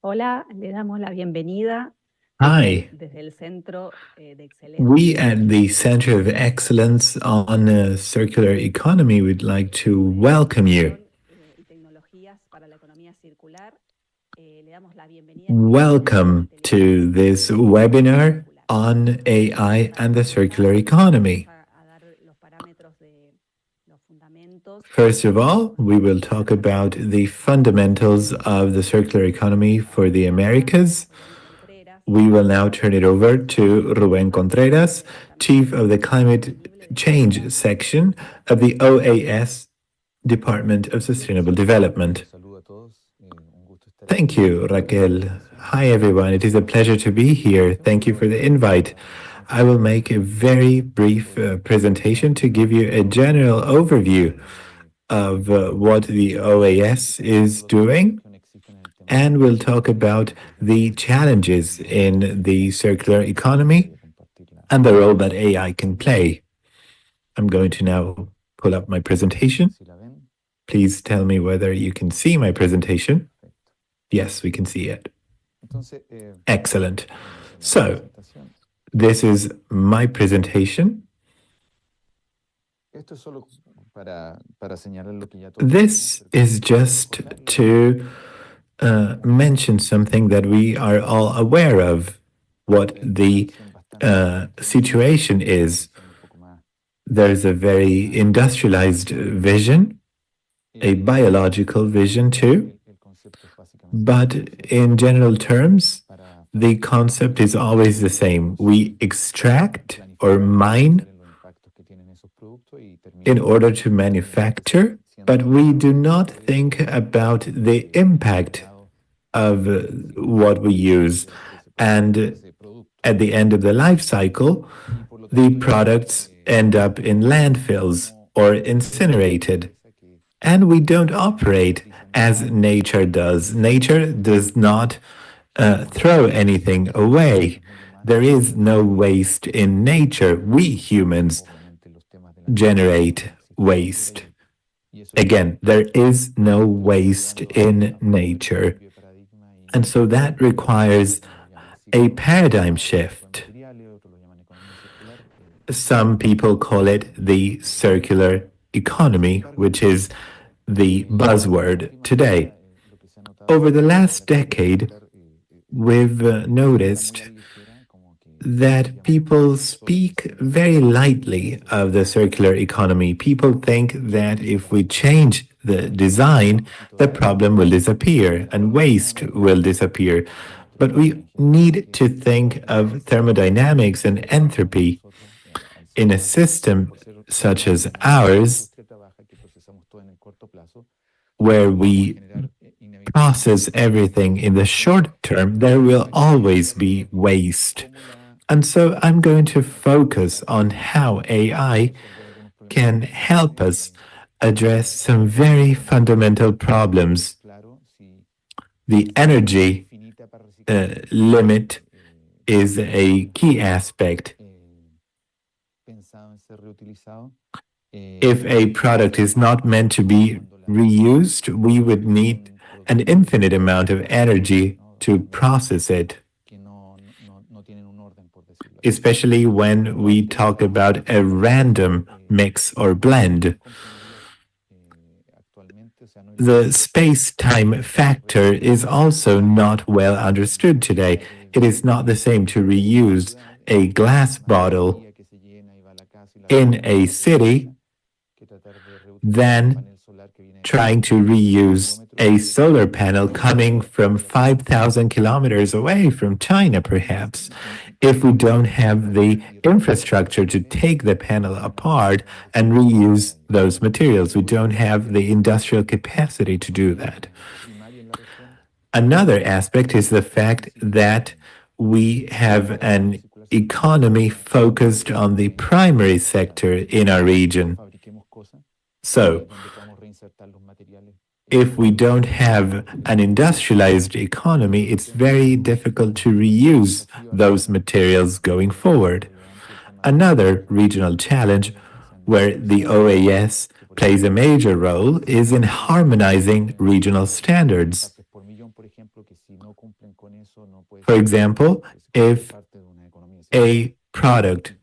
Hola, le damos la bienvenida. Hi, Desde el Centro de Excelencia. we at the Center of Excellence on Circular Economy would like to welcome you. Welcome to this webinar on AI and the circular economy. First of all, we will talk about the fundamentals of the circular economy for the Americas. We will now turn it over to Rubén Contreras, Chief of the Climate Change Section of the OAS Department of Sustainable Development. Thank you, Raquel. Hi, everyone. It is a pleasure to be here. Thank you for the invite. I will make a very brief presentation to give you a general overview of what the OAS is doing, and we'll talk about the challenges in the circular economy and the role that AI can play. I'm going to now pull up my presentation. Please tell me whether you can see my presentation. Yes, we can see it. Excellent. So, this is my presentation. This is just to mention something that we are all aware of, what the situation is. There's a very industrialized vision, a biological vision too, but in general terms, the concept is always the same. We extract or mine in order to manufacture, but we do not think about the impact of what we use. And at the end of the life cycle, the products end up in landfills or incinerated. And we don't operate as nature does. Nature does not throw anything away. There is no waste in nature. We humans generate waste. Again, there is no waste in nature. And so that requires a paradigm shift. Some people call it the circular economy, which is the buzzword today. Over the last decade, we've noticed that people speak very lightly of the circular economy. People think that if we change the design, the problem will disappear and waste will disappear. But we need to think of thermodynamics and entropy. In a system such as ours, where we process everything in the short term, there will always be waste. And so I'm going to focus on how AI can help us address some very fundamental problems. The energy limit is a key aspect. If a product is not meant to be reused, we would need an infinite amount of energy to process it. especially when we talk about a random mix or blend. The space-time factor is also not well understood today. It is not the same to reuse a glass bottle in a city than trying to reuse a solar panel coming from 5,000 kilometers away from China, perhaps. If we don't have the infrastructure to take the panel apart and reuse those materials, we don't have the industrial capacity to do that. Another aspect is the fact that we have an economy focused on the primary sector in our region. So, if we don't have an industrialized economy, it's very difficult to reuse those materials going forward. Another regional challenge where the OAS plays a major role is in harmonizing regional standards. For example, if a product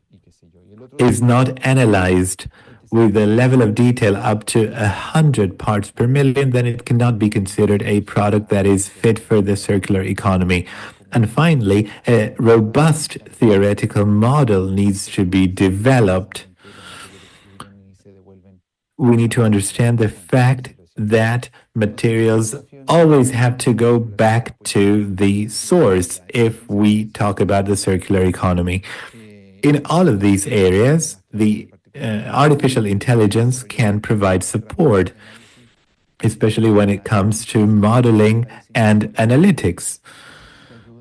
is not analyzed with a level of detail up to 100 parts per million, then it cannot be considered a product that is fit for the circular economy. And finally, a robust theoretical model needs to be developed. We need to understand the fact that materials always have to go back to the source if we talk about the circular economy. In all of these areas, the artificial intelligence can provide support, especially when it comes to modeling and analytics.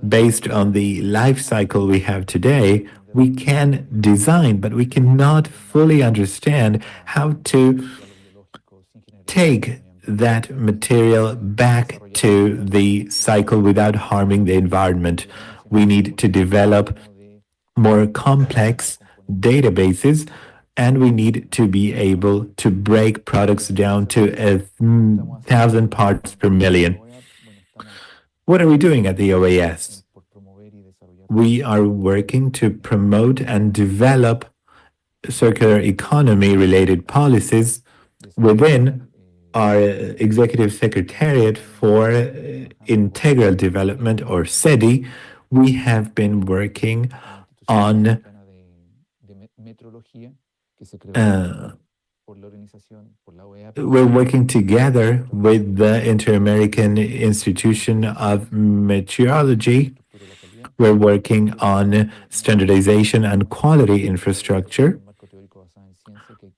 Based on the life cycle we have today, we can design, but we cannot fully understand how to take that material back to the cycle without harming the environment. We need to develop more complex databases, and we need to be able to break products down to 1,000 parts per million. What are we doing at the OAS? We are working to promote and develop circular economy-related policies within our Executive Secretariat for Integral Development, or SEDI. We have been working on we're working together with the Inter-American Institution of Meteorology. We're working on standardization and quality infrastructure.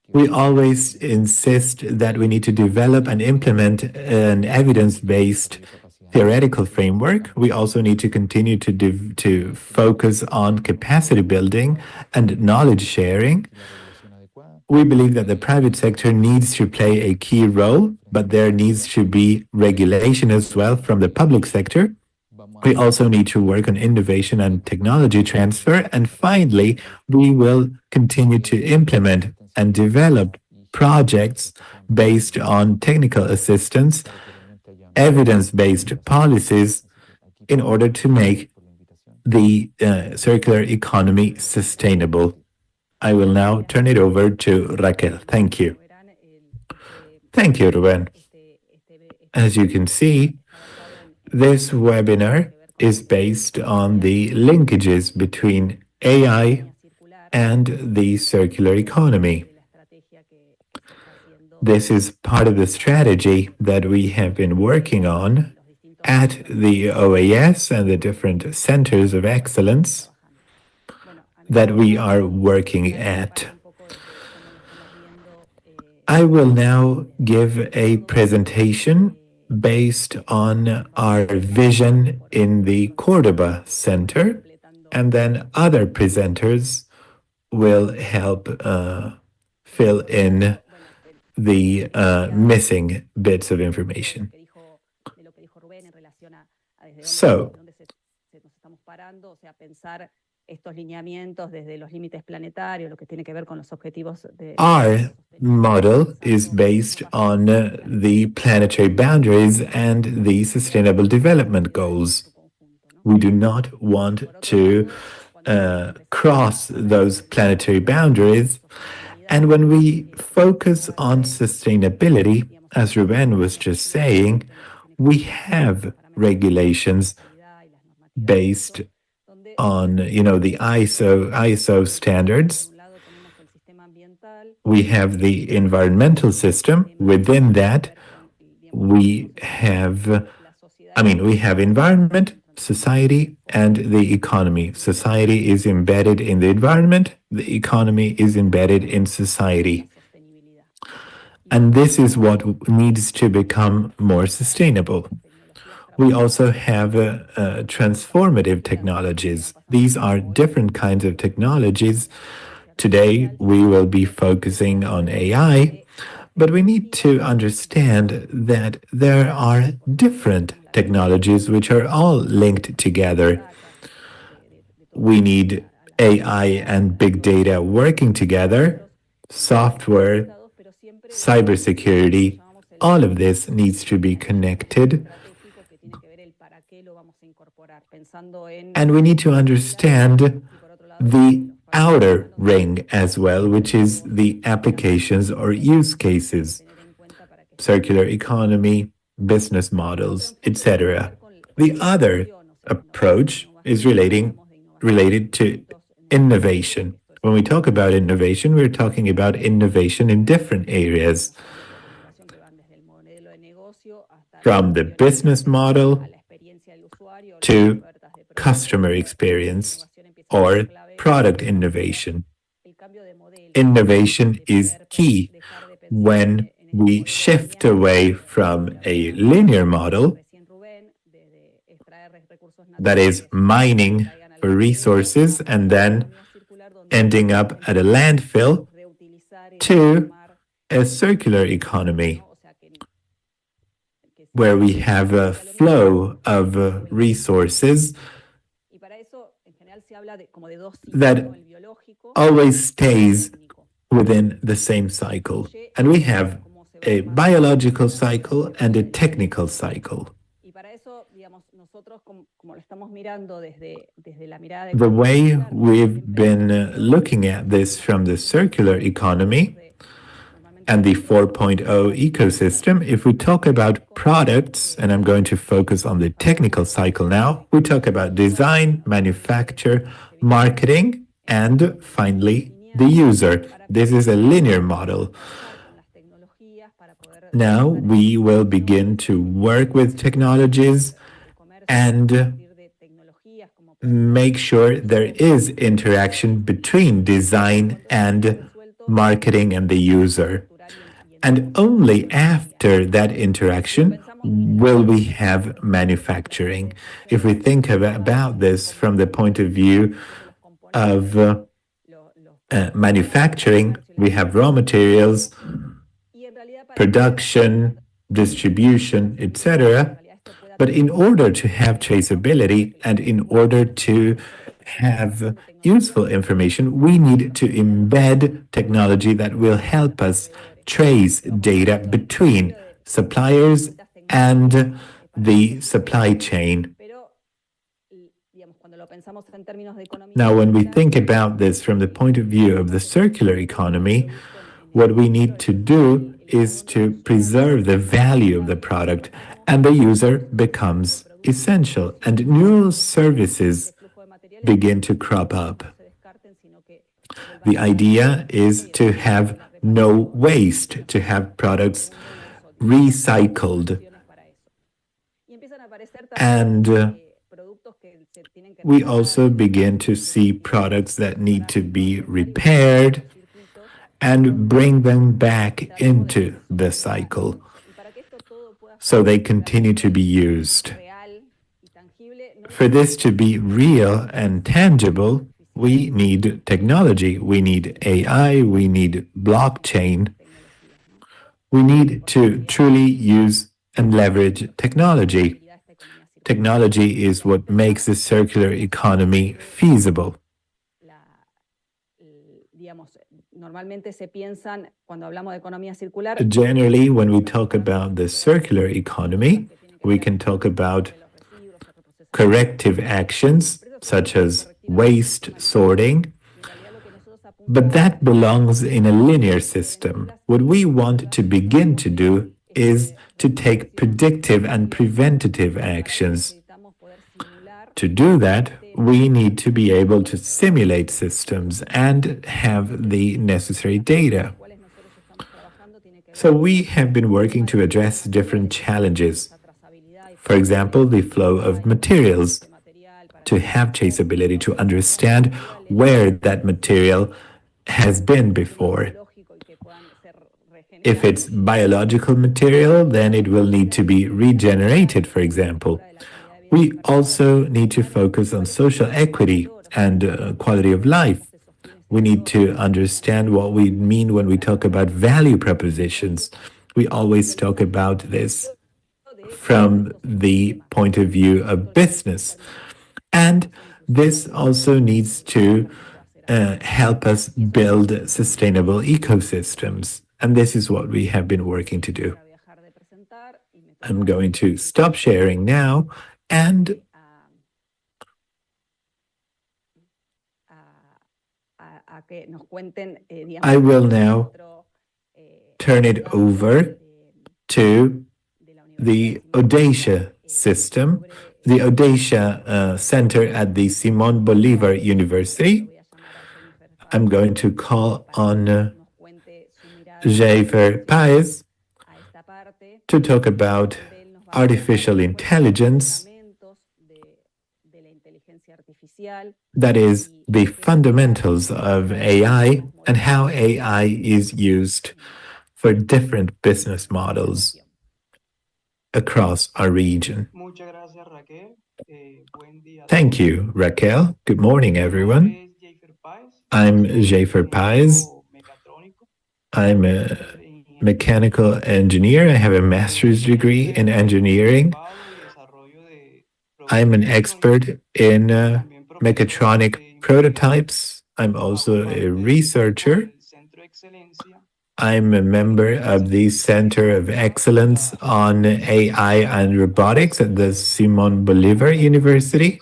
We always insist that we need to develop and implement an evidence-based theoretical framework. We also need to continue to focus on capacity building and knowledge sharing. We believe that the private sector needs to play a key role, but there needs to be regulation as well from the public sector. We also need to work on innovation and technology transfer. And finally, we will continue to implement and develop projects based on technical assistance, evidence-based policies in order to make the circular economy sustainable. I will now turn it over to Raquel. Thank you. Thank you, Rubén. As you can see, this webinar is based on the linkages between AI and the circular economy. This is part of the strategy that we have been working on at the OAS and the different centers of excellence that we are working at. I will now give a presentation based on our vision in the Córdoba Center, and then other presenters will help fill in the missing bits of information. So, our model is based on the planetary boundaries and the Sustainable Development Goals. We do not want to cross those planetary boundaries. And when we focus on sustainability, as Rubén was just saying, we have regulations based on, the ISO standards. We have the environmental system. Within that, we have environment, society, and the economy. Society is embedded in the environment. The economy is embedded in society. And this is what needs to become more sustainable. We also have transformative technologies. These are different kinds of technologies. Today, we will be focusing on AI, but we need to understand that there are different technologies which are all linked together. We need AI and big data working together, software, cybersecurity, all of this needs to be connected. And we need to understand the outer ring as well, which is the applications or use cases, circular economy, business models, etc. The other approach is related to innovation. When we talk about innovation, we're talking about innovation in different areas, from the business model to customer experience or product innovation. Innovation is key when we shift away from a linear model, that is mining for resources and then ending up at a landfill, to a circular economy where we have a flow of resources that always stays within the same cycle. And we have a biological cycle and a technical cycle. The way we've been looking at this from the circular economy and the 4.0 ecosystem, if we talk about products, and I'm going to focus on the technical cycle now, we talk about design, manufacture, marketing, and finally, the user. This is a linear model. Now we will begin to work with technologies and make sure there is interaction between design and marketing and the user. And only after that interaction will we have manufacturing. If we think about this from the point of view of manufacturing, we have raw materials, production, distribution, etc. But in order to have traceability and in order to have useful information, we need to embed technology that will help us trace data between suppliers and the supply chain. Now, when we think about this from the point of view of the circular economy, what we need to do is to preserve the value of the product, and the user becomes essential, and new services begin to crop up. The idea is to have no waste, to have products recycled. And we also begin to see products that need to be repaired and bring them back into the cycle so they continue to be used. For this to be real and tangible, we need technology. We need AI. We need blockchain. We need to truly use and leverage technology. Technology is what makes the circular economy feasible. Generally, when we talk about the circular economy, we can talk about corrective actions such as waste sorting, but that belongs in a linear system. What we want to begin to do is to take predictive and preventative actions. To do that, we need to be able to simulate systems and have the necessary data. So we have been working to address different challenges. For example, the flow of materials, to have traceability, to understand where that material has been before. If it's biological material, then it will need to be regenerated, for example. We also need to focus on social equity and quality of life. We need to understand what we mean when we talk about value propositions. We always talk about this from the point of view of business. And this also needs to help us build sustainable ecosystems. And this is what we have been working to do. I'm going to stop sharing now, and I will now turn it over to the Audacia system, the Audacia Center at the Simón Bolívar University. I'm going to call on Jheifer Paez to talk about artificial intelligence, that is, the fundamentals of AI and how AI is used for different business models across our region. Thank you, Raquel. Good morning, everyone. I'm Jheifer Paez. I'm a mechanical engineer. I have a master's degree in engineering. I'm an expert in mechatronic prototypes. I'm also a researcher. I'm a member of the Center of Excellence on AI and Robotics at the Simón Bolívar University.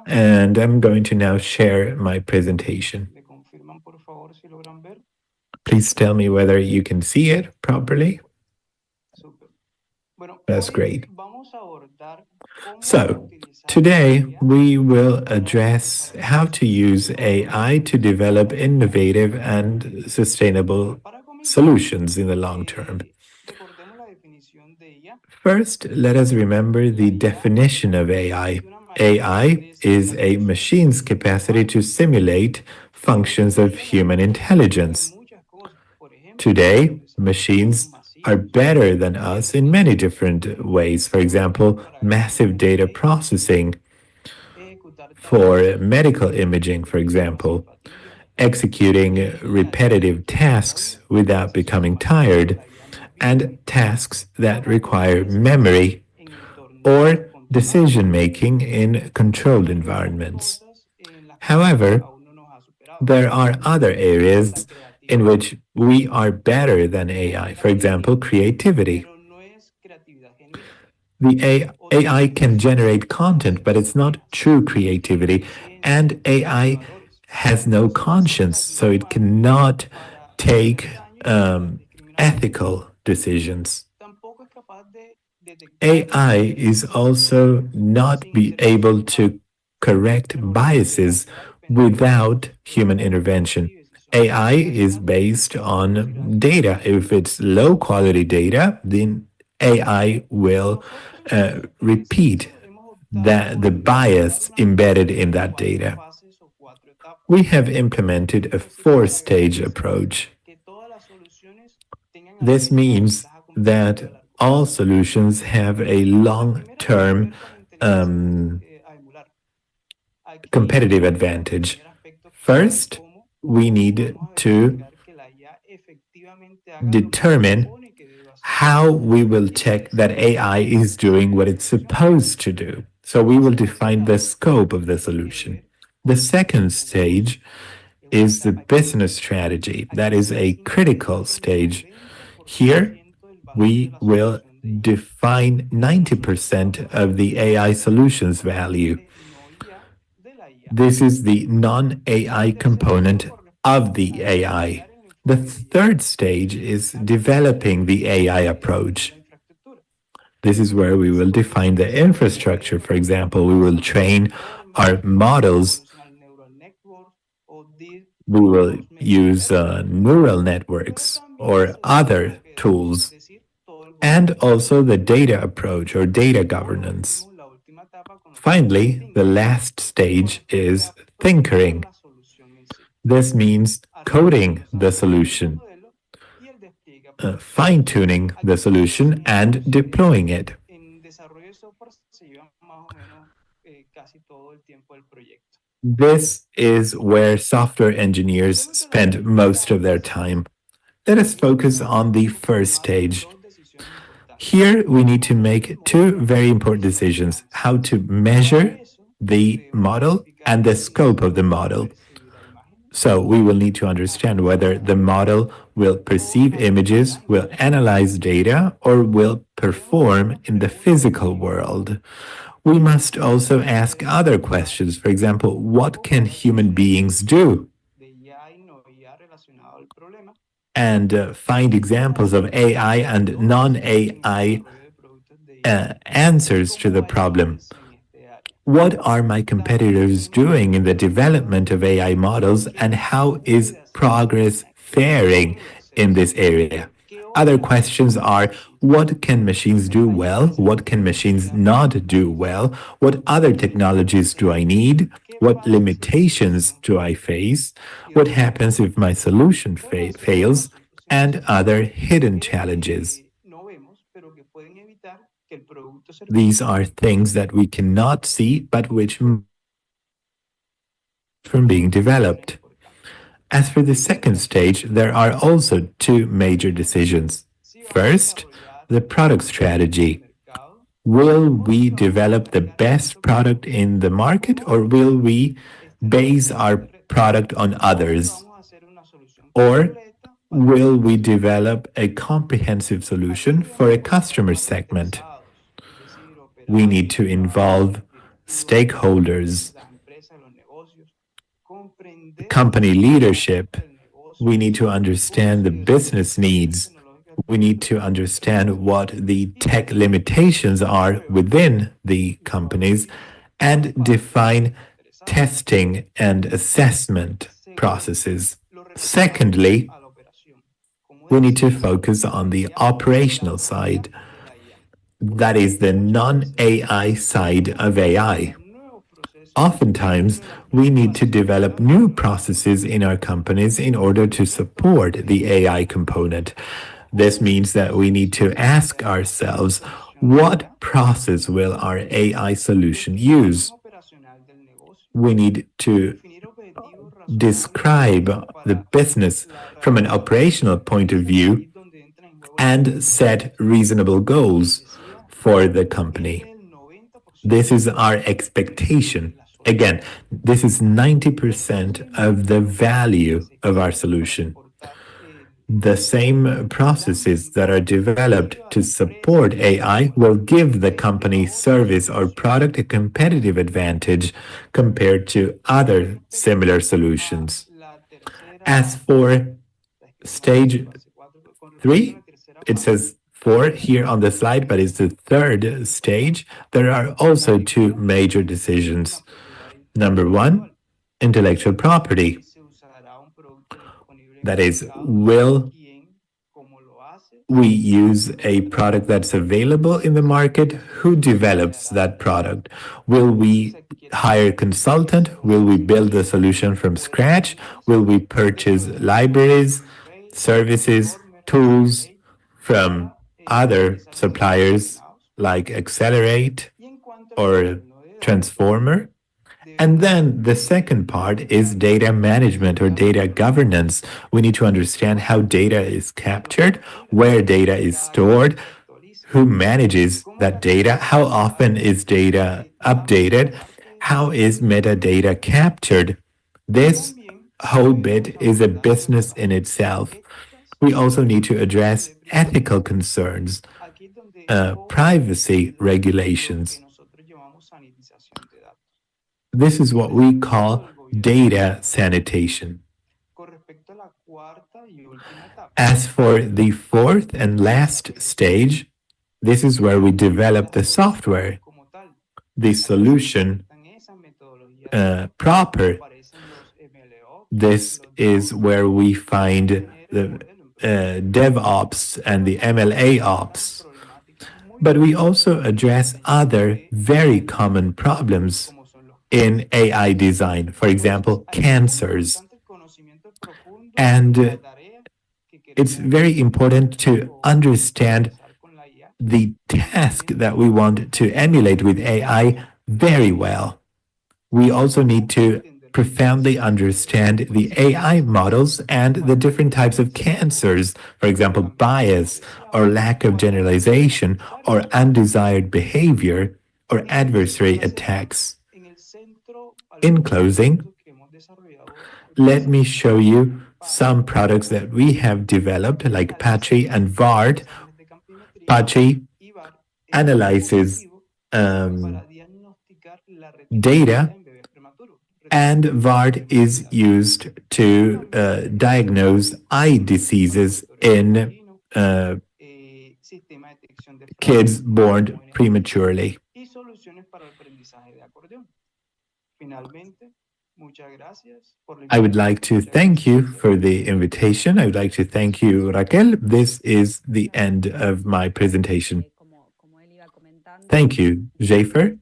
And I'm going to now share my presentation. Please tell me whether you can see it properly. That's great. So, today we will address how to use AI to develop innovative and sustainable solutions in the long term. First, let us remember the definition of AI. AI is a machine's capacity to simulate functions of human intelligence. Today, machines are better than us in many different ways. For example, massive data processing for medical imaging, for example, executing repetitive tasks without becoming tired, and tasks that require memory or decision-making in controlled environments. However, there are other areas in which we are better than AI. For example, creativity. The AI can generate content, but it's not true creativity. And AI has no conscience, so it cannot take ethical decisions. AI is also not be able to correct biases without human intervention. AI is based on data. If it's low quality data, then AI will repeat the bias embedded in that data. We have implemented a four-stage approach. This means that all solutions have a long-term competitive advantage. First, we need to determine how we will check that AI is doing what it's supposed to do. So we will define the scope of the solution. The second stage is the business strategy. That is a critical stage. Here, we will define 90% of the AI solutions value. This is the non-AI component of the AI. The third stage is developing the AI approach. This is where we will define the infrastructure. For example, we will train our models. We will use neural networks or other tools, and also the data approach or data governance. Finally, the last stage is tinkering. This means coding the solution, fine-tuning the solution, and deploying it. This is where software engineers spend most of their time. Let us focus on the first stage. Here, we need to make two very important decisions: how to measure the model and the scope of the model. So we will need to understand whether the model will perceive images, will analyze data, or will perform in the physical world. We must also ask other questions. For example, what can human beings do? And find examples of AI and non-AI answers to the problem. What are my competitors doing in the development of AI models, and how is progress faring in this area? Other questions are: what can machines do well? What can machines not do well? What other technologies do I need? What limitations do I face? What happens if my solution fails? And other hidden challenges. These are things that we cannot see, but which from being developed. As for the second stage, there are also two major decisions. First, the product strategy. Will we develop the best product in the market, or will we base our product on others? Or will we develop a comprehensive solution for a customer segment? We need to involve stakeholders, company leadership. We need to understand the business needs. We need to understand what the tech limitations are within the companies and define testing and assessment processes. Secondly, we need to focus on the operational side. That is the non-AI side of AI. Oftentimes, we need to develop new processes in our companies in order to support the AI component. This means that we need to ask ourselves, what process will our AI solution use? We need to describe the business from an operational point of view and set reasonable goals for the company. This is our expectation. Again, this is 90% of the value of our solution. The same processes that are developed to support AI will give the company service or product a competitive advantage compared to other similar solutions. As for stage 3, it says 4 here on the slide, but it's the third stage. There are also two major decisions. Number 1, intellectual property. That is, will we use a product that's available in the market? Who develops that product? Will we hire a consultant? Will we build the solution from scratch? Will we purchase libraries, services, tools from other suppliers like Accelerate or Transformer? And then the second part is data management or data governance. We need to understand how data is captured, where data is stored, who manages that data, how often is data updated, how is metadata captured. This whole bit is a business in itself. We also need to address ethical concerns, privacy regulations. This is what we call data sanitation. As for the fourth and last stage, this is where we develop the software, the solution proper. This is where we find the DevOps and the MLA ops. But we also address other very common problems in AI design, for example, cancers. And it's very important to understand the task that we want to emulate with AI very well. We also need to profoundly understand the AI models and the different types of cancers, for example, bias or lack of generalization or undesired behavior or adversary attacks. In closing, let me show you some products that we have developed, like Patchy and VARD. Patchy analyzes data, and VARD is used to diagnose eye diseases in kids born prematurely. I would like to thank you for the invitation. I would like to thank you, Raquel. This is the end of my presentation. Thank you, Jheifer.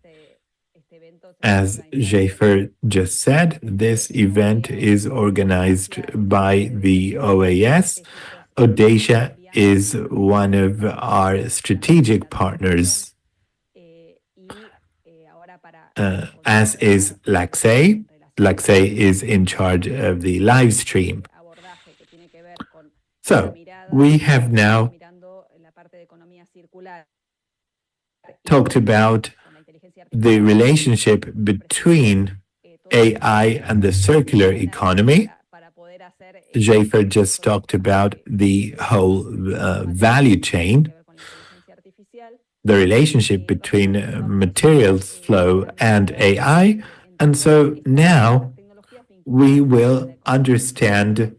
As Jheifer just said, this event is organized by the OAS. Audacia is one of our strategic partners, as is Laxey. Laxey is in charge of the live stream. So, we have now talked about the relationship between AI and the circular economy. Jheifer just talked about the whole value chain, the relationship between materials flow and AI. And so now we will understand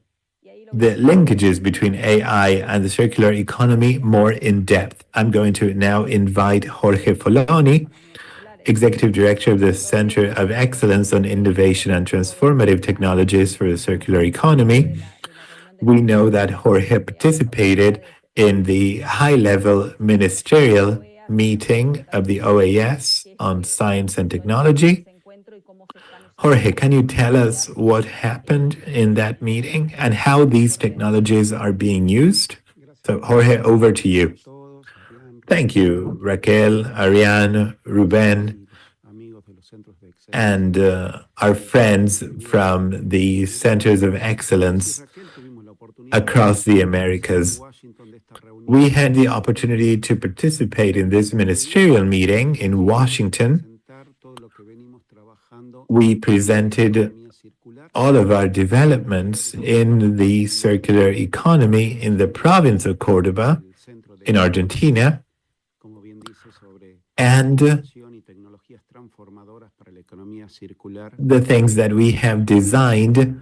the linkages between AI and the circular economy more in depth. I'm going to now invite Jorge Folloni, Executive Director of the Center of Excellence on Innovation and Transformative Technologies for the Circular Economy. We know that Jorge participated in the high-level ministerial meeting of the OAS on science and technology. Jorge, can you tell us what happened in that meeting and how these technologies are being used? So, Jorge, over to you. Thank you, Raquel, Ariane, Rubén, and our friends from the Centers of Excellence across the Americas. We had the opportunity to participate in this ministerial meeting in Washington. We presented all of our developments in the circular economy in the province of Córdoba, in Argentina, and the things that we have designed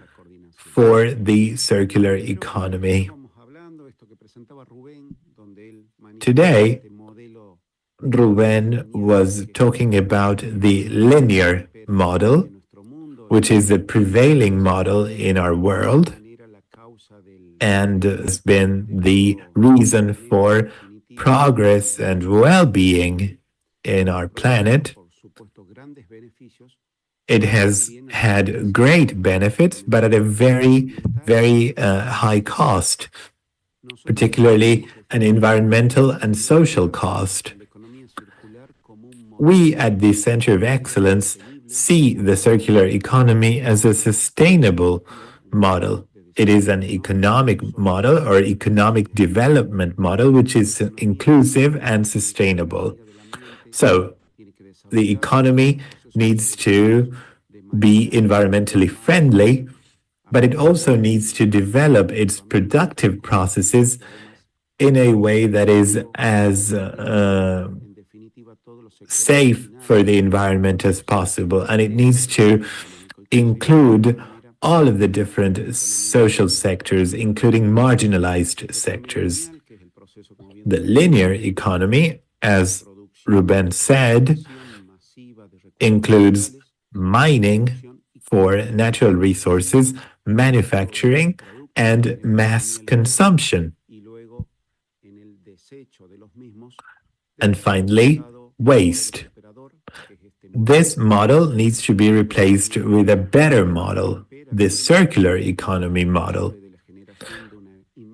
for the circular economy. Today, Rubén was talking about the linear model, which is the prevailing model in our world and has been the reason for progress and well-being in our planet. It has had great benefits, but at a very, very high cost, particularly an environmental and social cost. We at the Center of Excellence see the circular economy as a sustainable model. It is an economic model or economic development model which is inclusive and sustainable. So the economy needs to be environmentally friendly, but it also needs to develop its productive processes in a way that is as safe for the environment as possible, and it needs to include all of the different social sectors, including marginalized sectors. The linear economy, as Rubén said, includes mining for natural resources, manufacturing, and mass consumption. And finally, waste. This model needs to be replaced with a better model, the circular economy model.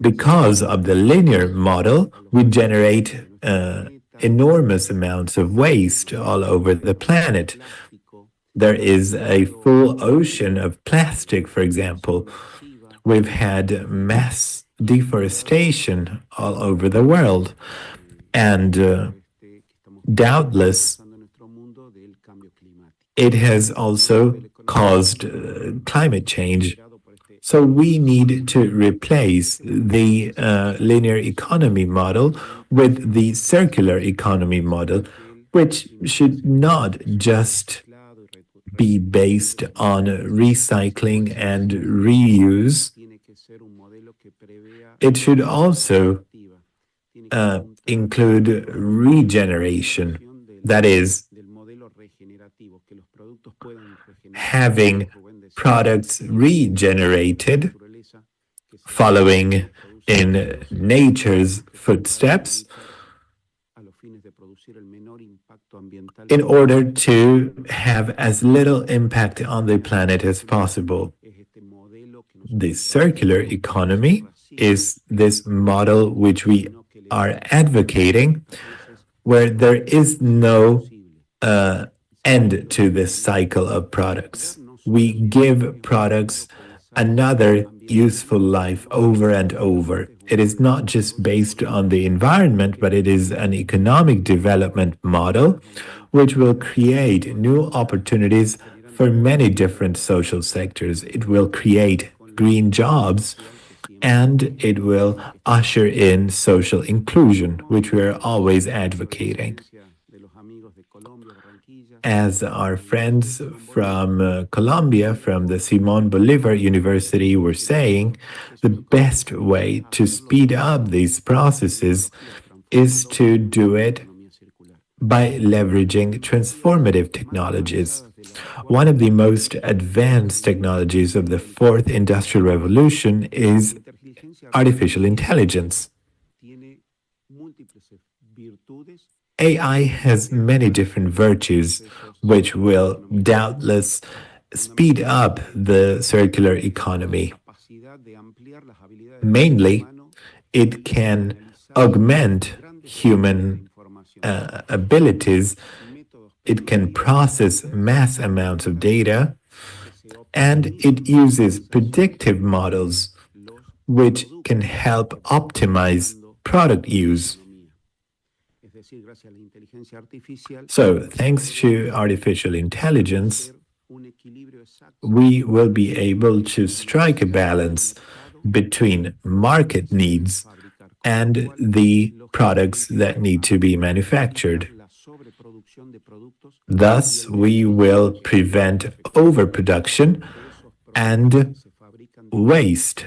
Because of the linear model, we generate enormous amounts of waste all over the planet. There is a full ocean of plastic, for example. We've had mass deforestation all over the world, and doubtless it has also caused climate change. So we need to replace the linear economy model with the circular economy model, which should not just be based on recycling and reuse. It should also include regeneration, that is, having products regenerated following in nature's footsteps in order to have as little impact on the planet as possible. The circular economy is this model which we are advocating, where there is no end to this cycle of products. We give products another useful life over and over. It is not just based on the environment, but it is an economic development model which will create new opportunities for many different social sectors. It will create green jobs, and it will usher in social inclusion, which we are always advocating. As our friends from Colombia, from the Simón Bolívar University, were saying, the best way to speed up these processes is to do it by leveraging transformative technologies. One of the most advanced technologies of the fourth industrial revolution is artificial intelligence. AI has many different virtues, which will doubtless speed up the circular economy. Mainly, it can augment human abilities. It can process mass amounts of data, and it uses predictive models which can help optimize product use. So, thanks to artificial intelligence, we will be able to strike a balance between market needs and the products that need to be manufactured. Thus, we will prevent overproduction and waste.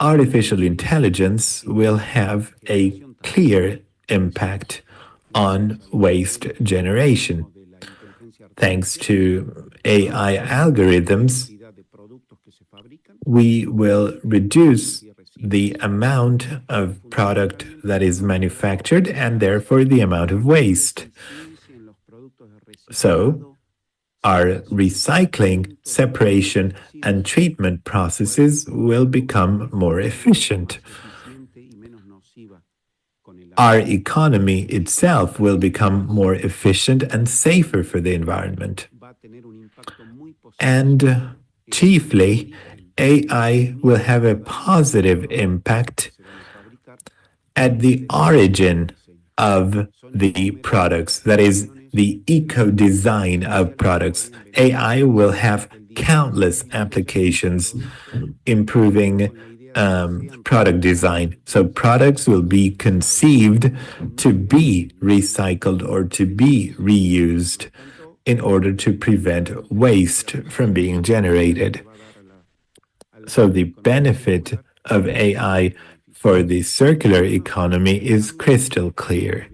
Artificial intelligence will have a clear impact on waste generation. Thanks to AI algorithms, we will reduce the amount of product that is manufactured and therefore the amount of waste. So, our recycling, separation, and treatment processes will become more efficient. Our economy itself will become more efficient and safer for the environment. And chiefly, AI will have a positive impact at the origin of the products, that is, the eco-design of products. AI will have countless applications, improving product design. So products will be conceived to be recycled or to be reused in order to prevent waste from being generated. So the benefit of AI for the circular economy is crystal clear.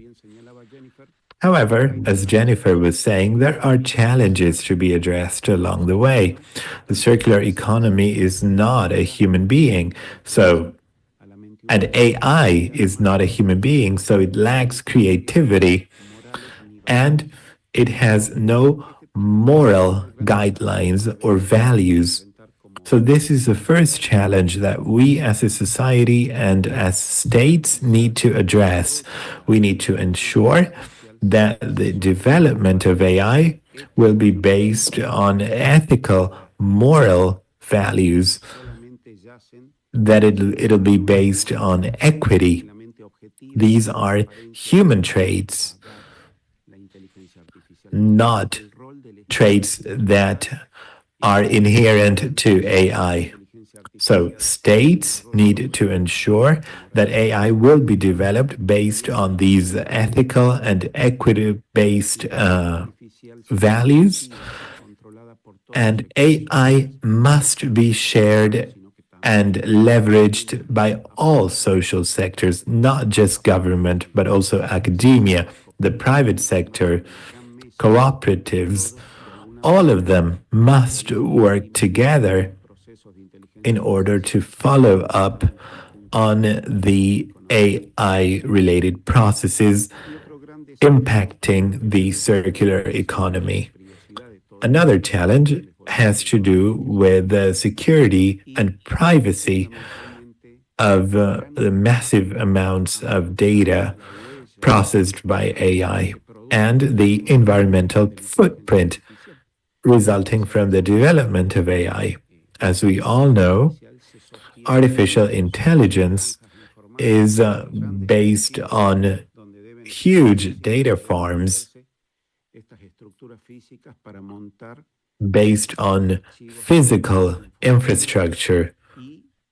However, as Jennifer was saying, there are challenges to be addressed along the way. The circular economy is not a human being, and AI is not a human being, so it lacks creativity and it has no moral guidelines or values. So this is the first challenge that we as a society and as states need to address. We need to ensure that the development of AI will be based on ethical, moral values, that it'll be based on equity. These are human traits, not traits that are inherent to AI. So states need to ensure that AI will be developed based on these ethical and equity-based values, and AI must be shared and leveraged by all social sectors, not just government, but also academia, the private sector, cooperatives. All of them must work together in order to follow up on the AI-related processes impacting the circular economy. Another challenge has to do with the security and privacy of the massive amounts of data processed by AI and the environmental footprint resulting from the development of AI. As we all know, artificial intelligence is based on huge data farms based on physical infrastructure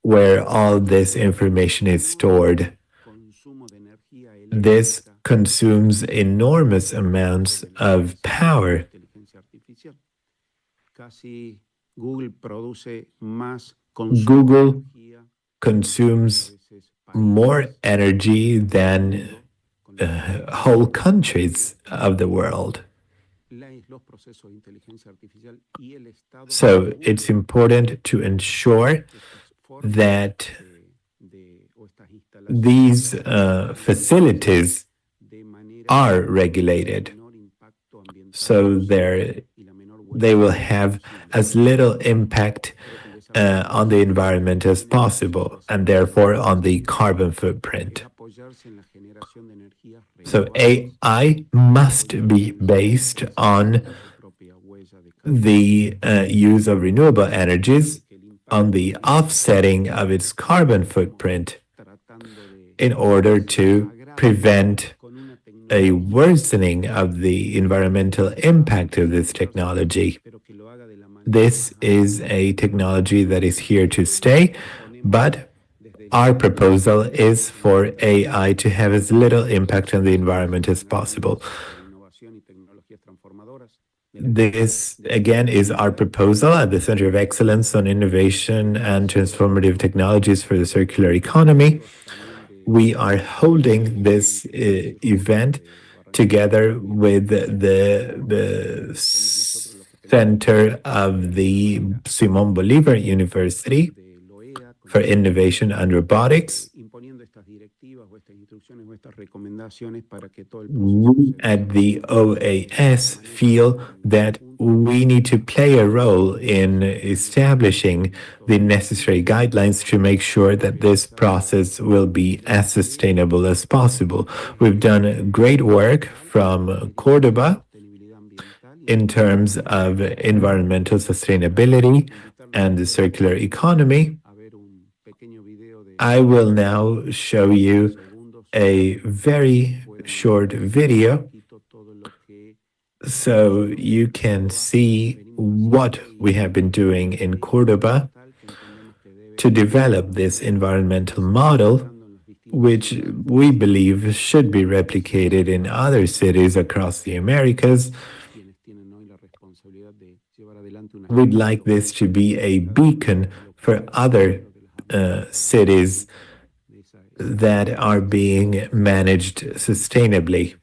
where all this information is stored. This consumes enormous amounts of power. Google consumes more energy than whole countries of the world. So it's important to ensure that these facilities are regulated, so they will have as little impact on the environment as possible, and therefore on the carbon footprint. So AI must be based on the use of renewable energies, on the offsetting of its carbon footprint in order to prevent a worsening of the environmental impact of this technology. This is a technology that is here to stay, but our proposal is for AI to have as little impact on the environment as possible. This, again, is our proposal at the Center of Excellence on Innovation and Transformative Technologies for the Circular Economy. We are holding this event together with the Center of the Simón Bolívar University for Innovation and Robotics. We at the OAS feel that we need to play a role in establishing the necessary guidelines to make sure that this process will be as sustainable as possible. We've done great work from Córdoba in terms of environmental sustainability and the circular economy. I will now show you a very short video so you can see what we have been doing in Córdoba to develop this environmental model, which we believe should be replicated in other cities across the Americas. We'd like this to be a beacon for other cities that are being managed sustainably,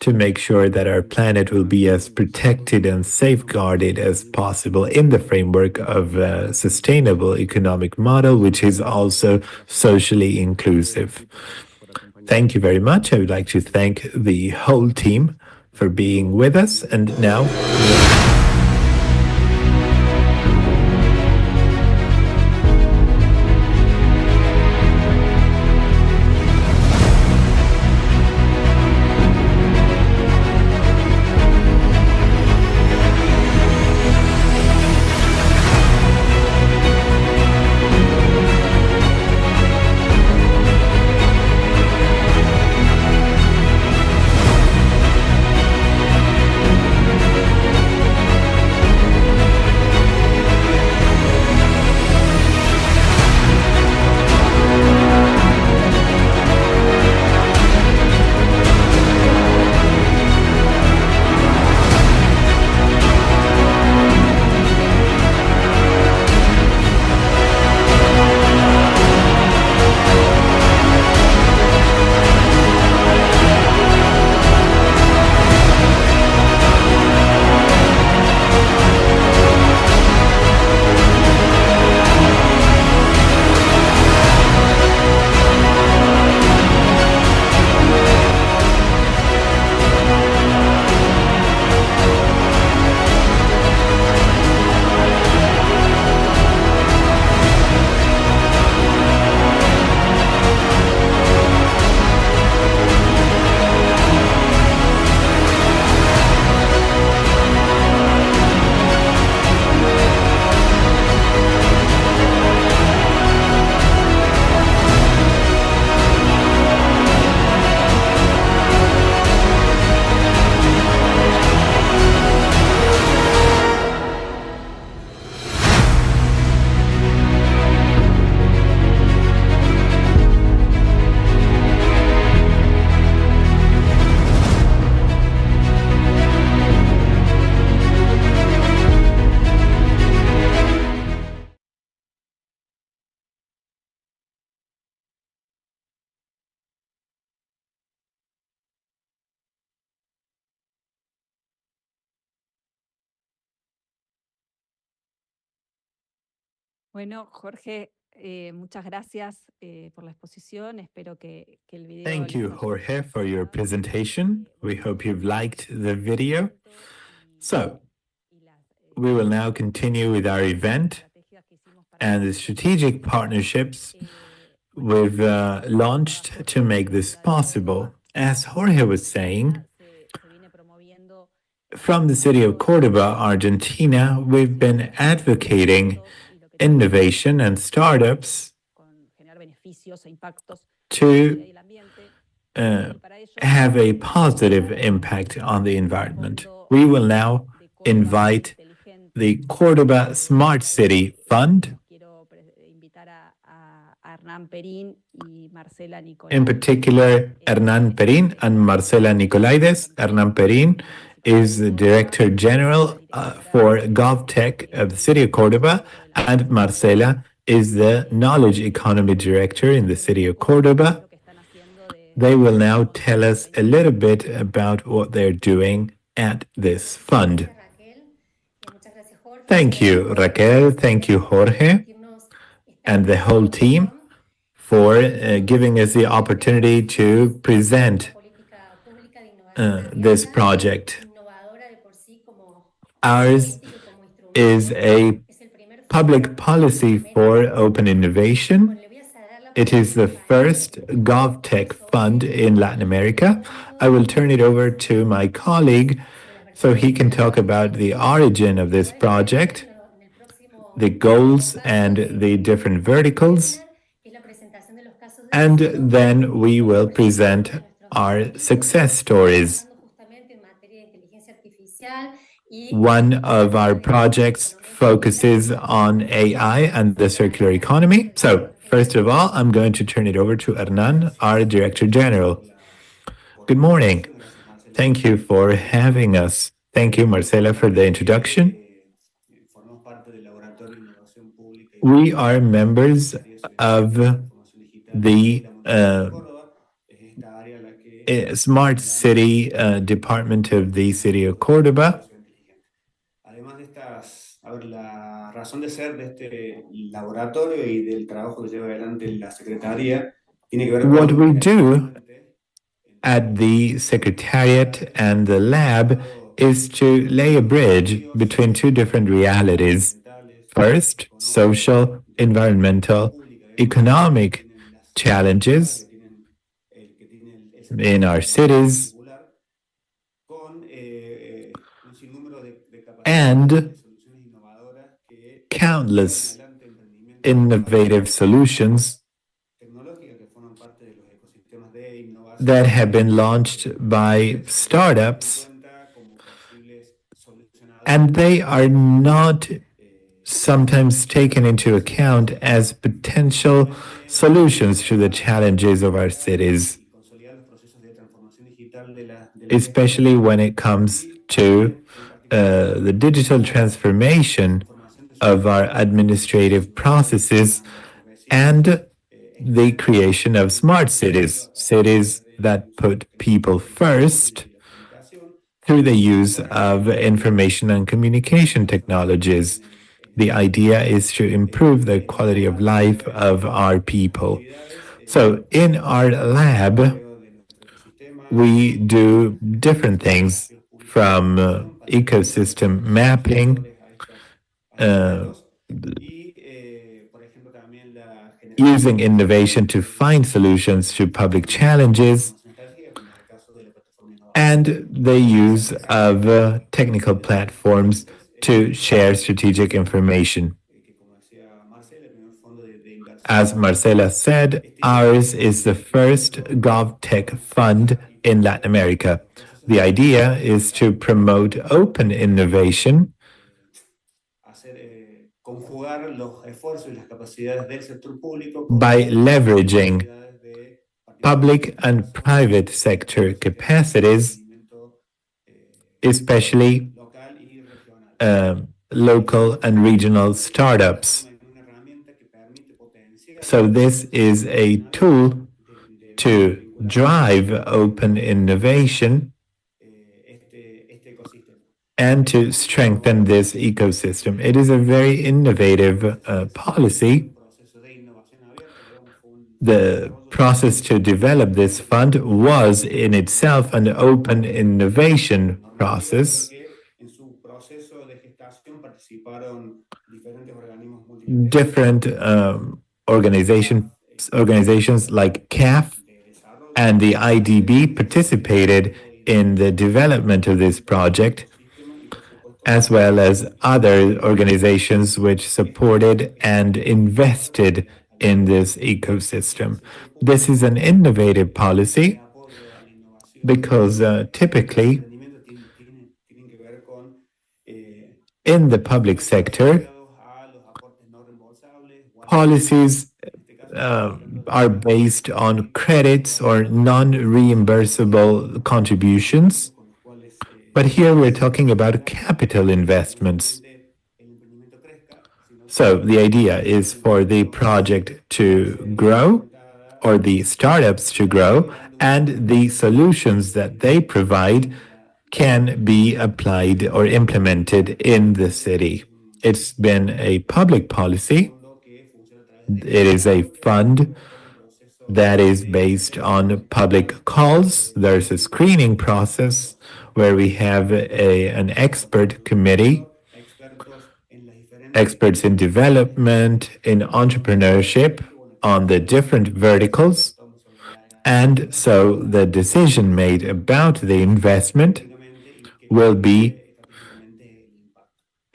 to make sure that our planet will be as protected and safeguarded as possible in the framework of a sustainable economic model, which is also socially inclusive. Thank you very much. I would like to thank the whole team for being with us. And now, Bueno, Jorge, muchas gracias por la exposición. Espero que el video thank les you, haya Jorge, for your gustado. presentation. We hope you've liked the video. So, Y las, we will now continue with our event estrategias que hicimos para and the strategic partnerships we've launched to make this possible. As Jorge was saying, se viene promoviendo from the city of Córdoba, Argentina, we've been advocating innovation and startups con generar beneficios e impactos to y el ambiente. have a positive impact on the environment. We will now invite the Córdoba Smart City Fund, Quiero invitar a Hernán Perín y Marcela Nicolaides. in particular Hernán Perín and Marcela Nicolaides. Hernán Perín is the Director General for GovTech of the City of Córdoba, and Marcela is the Knowledge Economy Director in the City of Córdoba. They will now tell us a little bit about what they're doing at this fund. Thank you, Raquel. Thank you, Jorge, and the whole team for giving us the opportunity to present this project. Ours is a public policy for open innovation. It is the first GovTech fund in Latin America. I will turn it over to my colleague so he can talk about the origin of this project, the goals and the different verticals, and then we will present our success stories. One of our projects focuses on AI and the circular economy. So, first of all, I'm going to turn it over to Hernán, our Director General. Good morning. Thank you for having us. Thank you, Marcela, for the introduction. We are members of the Smart City Department of the City of Córdoba. La razón de ser de este laboratorio y del trabajo que lleva adelante la Secretaría tiene que ver con what we do at the Secretariat and the lab is to lay a bridge between two different realities. First, social, environmental, economic challenges in our cities, and countless innovative solutions that have been launched by startups, and they are not sometimes taken into account as potential solutions to the challenges of our cities, especially when it comes to the digital transformation of our administrative processes and the creation of smart cities, cities that put people first through the use of information and communication technologies. The idea is to improve the quality of life of our people. So in our lab, we do different things from ecosystem mapping, using innovation to find solutions to public challenges, and the use of technical platforms to share strategic information. As Marcela said, ours is the first GovTech fund in Latin America. The idea is to promote open innovation by leveraging public and private sector capacities, especially local and regional startups. So this is a tool to drive open innovation and to strengthen this ecosystem. It is a very innovative policy. The process to develop this fund was in itself an open innovation process. Different organizations like CAF and the IDB participated in the development of this project, as well as other organizations which supported and invested in this ecosystem. This is an innovative policy because typically in the public sector, policies are based on credits or non-reimbursable contributions. But here we're talking about capital investments. So the idea is for the project to grow, or the startups to grow, and the solutions that they provide can be applied or implemented in the city. It's been a public policy. It is a fund that is based on public calls. There's a screening process where we have an expert committee, experts in development, in entrepreneurship, on the different verticals. And so the decision made about the investment will be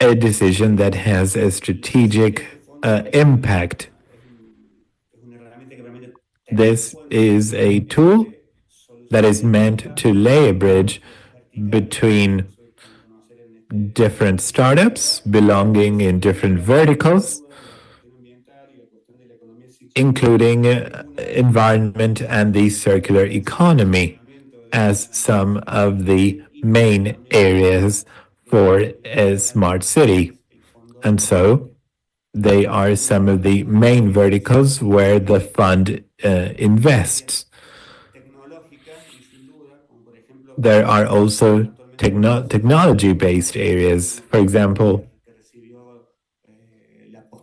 a decision that has a strategic impact. This is a tool that is meant to lay a bridge between different startups belonging in different verticals, including environment and the circular economy as some of the main areas for a smart city. And so they are some of the main verticals where the fund invests. There are also technology-based areas. For example,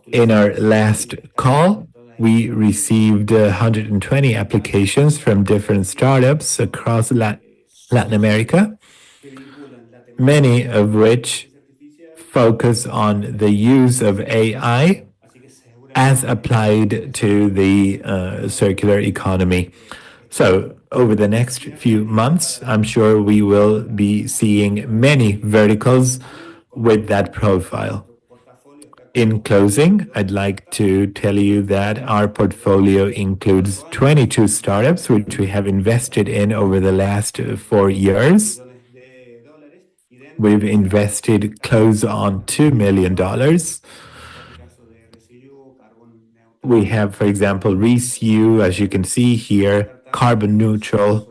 in our last call, we received 120 applications from different startups across Latin America, many of which focus on the use of AI as applied to the circular economy. So over the next few months, I'm sure we will be seeing many verticals with that profile. In closing, I'd like to tell you that our portfolio includes 22 startups, which we have invested in over the last 4 years. We've invested close on $2 million. We have, for example, ReSU, as you can see here, carbon neutral.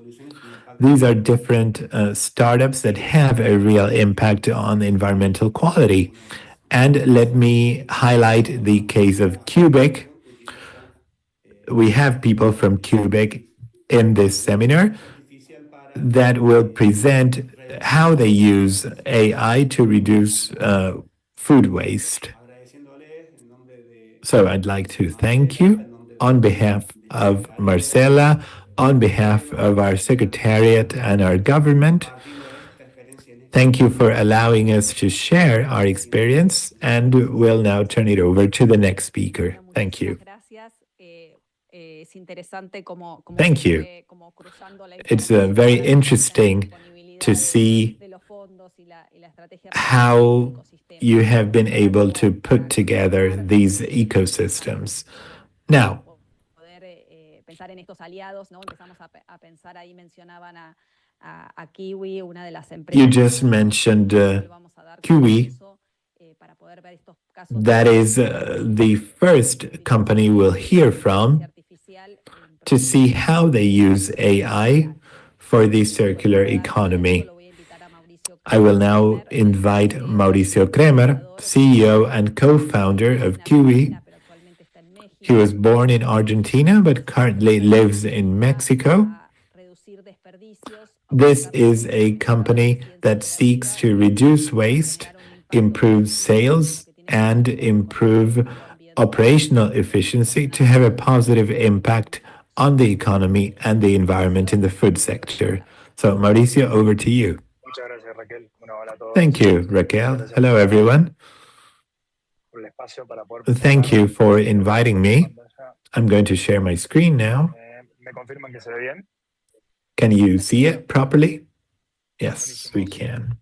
These are different startups that have a real impact on environmental quality. And let me highlight the case of KIGÜI. We have people from KIGÜI in this seminar that will present how they use AI to reduce food waste. So I'd like to thank you on behalf of Marcela, on behalf of our Secretariat and our government. Thank you for allowing us to share our experience, and we'll now turn it over to the next speaker. Thank you. Thank you. It's very interesting to see how you have been able to put together these ecosystems. Now, you just mentioned KIGÜI. That is the first company we'll hear from to see how they use AI for the circular economy. I will now invite Mauricio Kremer, CEO and co-founder of KIGÜI. He was born in Argentina but currently lives in Mexico. This is a company that seeks to reduce waste, improve sales, and improve operational efficiency to have a positive impact on the economy and the environment in the food sector. So, Mauricio, over to you. Thank you, Raquel. Hello, everyone. Thank you for inviting me. I'm going to share my screen now. Can you see it properly? Yes, we can.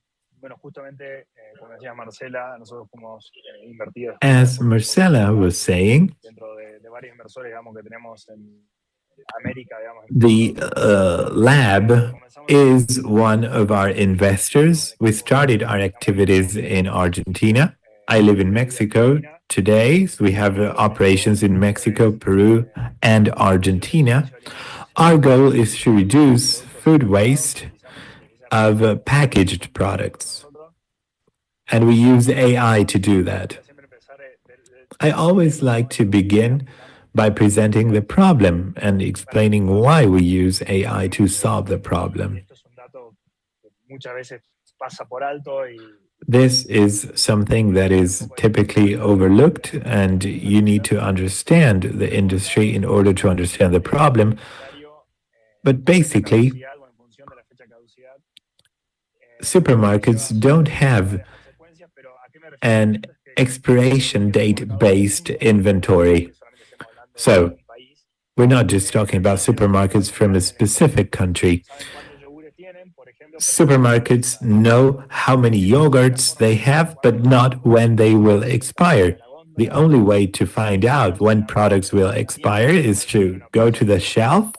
As Marcela was saying, the lab is one of our investors. We started our activities in Argentina. I live in Mexico today. So we have operations in Mexico, Peru, and Argentina. Our goal is to reduce food waste of packaged products, and we use AI to do that. I always like to begin by presenting the problem and explaining why we use AI to solve the problem. This is something that is typically overlooked, and you need to understand the industry in order to understand the problem. But basically, supermarkets don't have an expiration date-based inventory. So we're not just talking about supermarkets from a specific country. Supermarkets know how many yogurts they have, but not when they will expire. The only way to find out when products will expire is to go to the shelf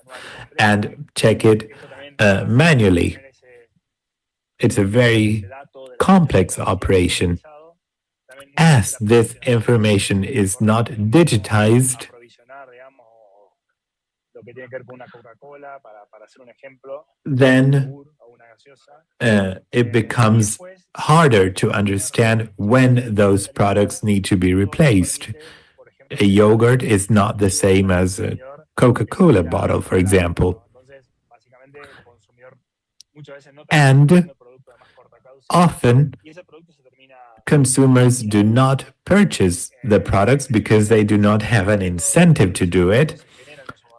and check it manually. It's a very complex operation. As this information is not digitized, then it becomes harder to understand when those products need to be replaced. A yogurt is not the same as a Coca-Cola bottle, for example. And often, consumers do not purchase the products because they do not have an incentive to do it,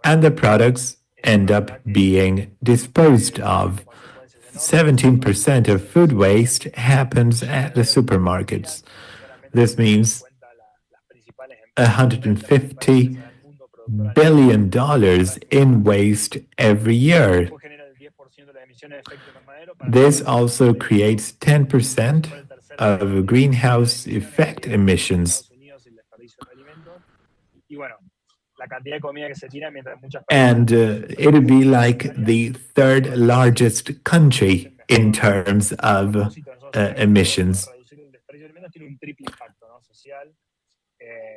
and the products end up being disposed of. 17% of food waste happens at the supermarkets. This means $150 billion in waste every year. This also creates 10% of greenhouse effect emissions. And it would be like the third largest country in terms of emissions.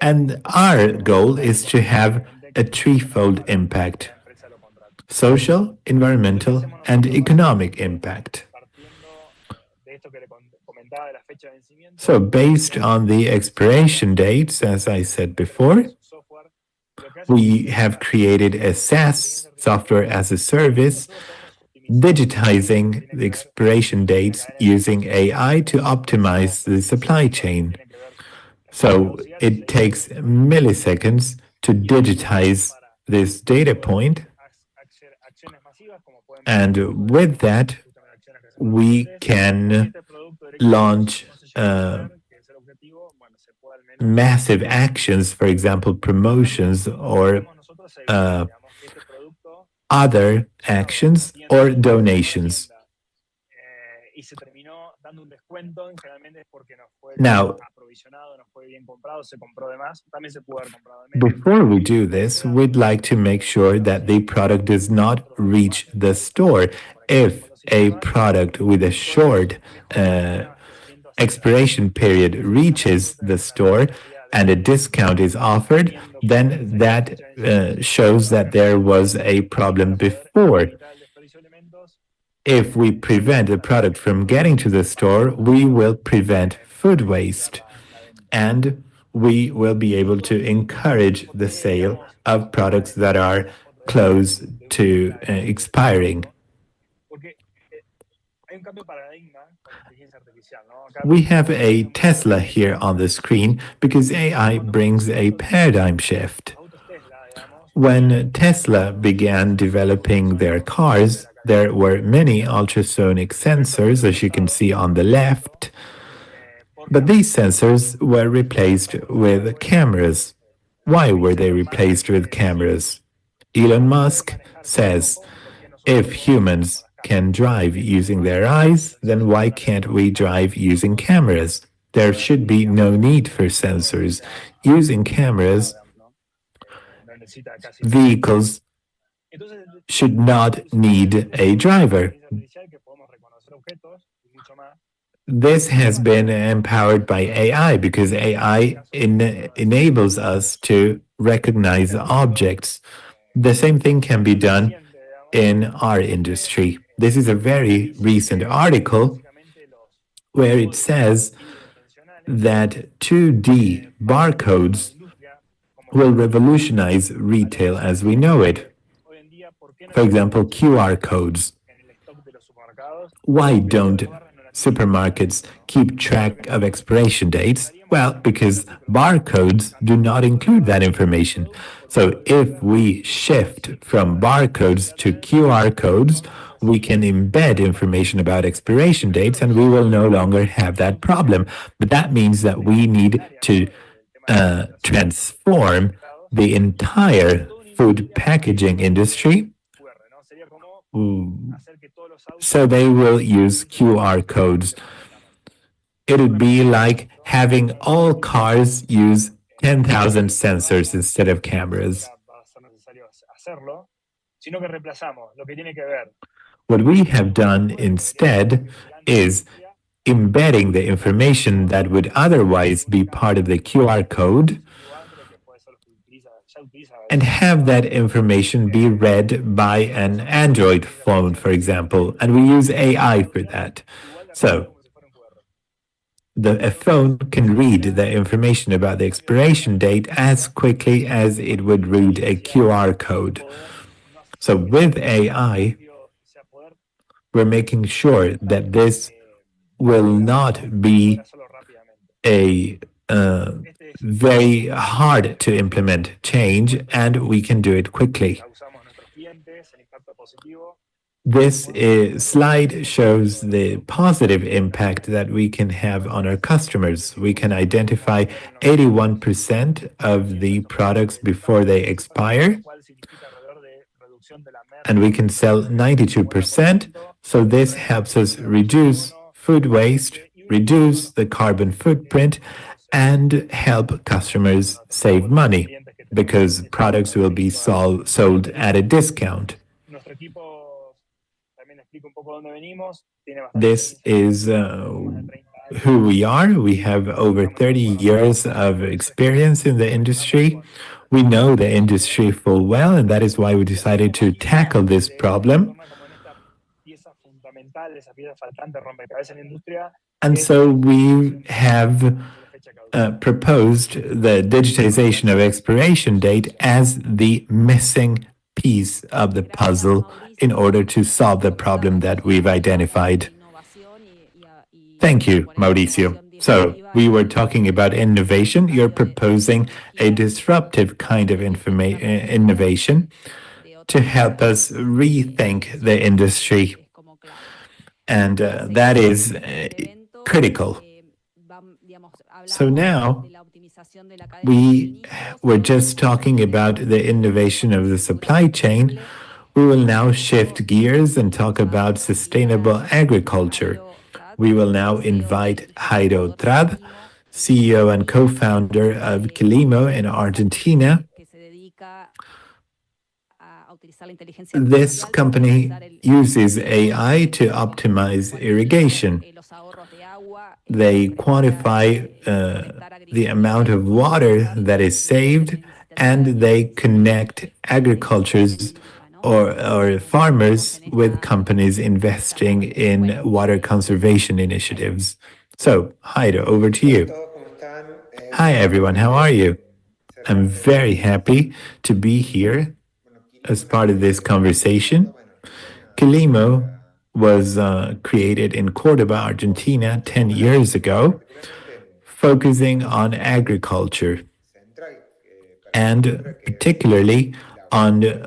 And our goal is to have a threefold impact: social, environmental, and economic impact. So based on the expiration dates, as I said before, we have created a SaaS, software as a service, digitizing the expiration dates using AI to optimize the supply chain. So it takes milliseconds to digitize this data point, and with that, we can launch massive actions, for example, promotions or other actions or donations. Now, before we do this, we'd like to make sure that the product does not reach the store. If a product with a short expiration period reaches the store and a discount is offered, then that shows that there was a problem before. If we prevent a product from getting to the store, we will prevent food waste, and we will be able to encourage the sale of products that are close to expiring. We have a Tesla here on the screen because AI brings a paradigm shift. When Tesla began developing their cars, there were many ultrasonic sensors, as you can see on the left, but these sensors were replaced with cameras. Why were they replaced with cameras? Elon Musk says, if humans can drive using their eyes, then why can't we drive using cameras? There should be no need for sensors. Using cameras, vehicles should not need a driver. This has been empowered by AI because AI enables us to recognize objects. The same thing can be done in our industry. This is a very recent article where it says that 2D barcodes will revolutionize retail as we know it. For example, QR codes. Why don't supermarkets keep track of expiration dates? Well, because barcodes do not include that information. So if we shift from barcodes to QR codes, we can embed information about expiration dates and we will no longer have that problem. But that means that we need to transform the entire food packaging industry. So they will use QR codes. It would be like having all cars use 10,000 sensors instead of cameras. What we have done instead is embedding the information that would otherwise be part of the QR code and have that information be read by an Android phone, for example, and we use AI for that. So a phone can read the information about the expiration date as quickly as it would read a QR code. So with AI, we're making sure that this will not be a very hard to implement change, and we can do it quickly. This slide shows the positive impact that we can have on our customers. We can identify 81% of the products before they expire, and we can sell 92%. So this helps us reduce food waste, reduce the carbon footprint, and help customers save money because products will be sold at a discount. This is who we are. We have over 30 years of experience in the industry. We know the industry full well, and that is why we decided to tackle this problem. And so we have proposed the digitization of expiration date as the missing piece of the puzzle in order to solve the problem that we've identified. Thank you, Mauricio. So we were talking about innovation. You're proposing a disruptive kind of innovation to help us rethink the industry. And that is critical. So now we were just talking about the innovation of the supply chain. We will now shift gears and talk about sustainable agriculture. We will now invite Jairo Trad, CEO and co-founder of KILIMO in Argentina. This company uses AI to optimize irrigation. They quantify the amount of water that is saved, and they connect agricultures or farmers with companies investing in water conservation initiatives. So, Jairo, over to you. Hi, everyone. How are you? I'm very happy to be here as part of this conversation. KILIMO was created in Córdoba, Argentina, 10 years ago, focusing on agriculture and particularly on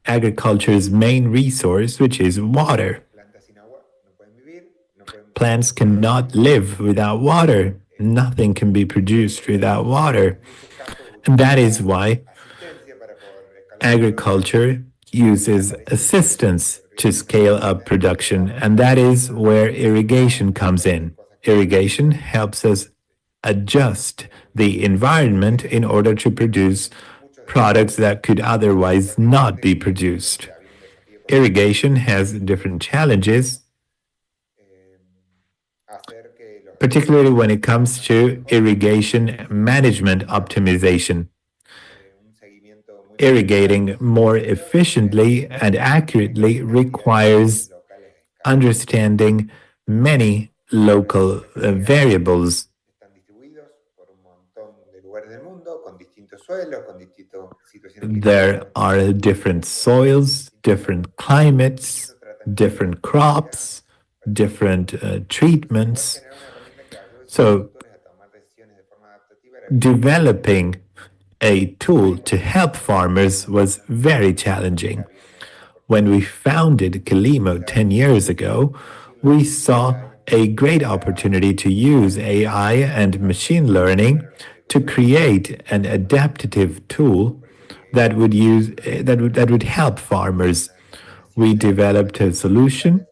agriculture's main resource, which is water. Plants cannot live without water. Nothing can be produced without water. And that is why agriculture uses assistance to scale up production, and that is where irrigation comes in. Irrigation helps us adjust the environment in order to produce products that could otherwise not be produced. Irrigation has different challenges, particularly when it comes to irrigation management optimization. Irrigating more efficiently and accurately requires understanding many local variables. There are different soils, different climates, different crops, different treatments. So, developing a tool to help farmers was very challenging. When we founded KILIMO 10 years ago, we saw a great opportunity to use AI and machine learning to create an adaptive tool that would help farmers. We developed a solution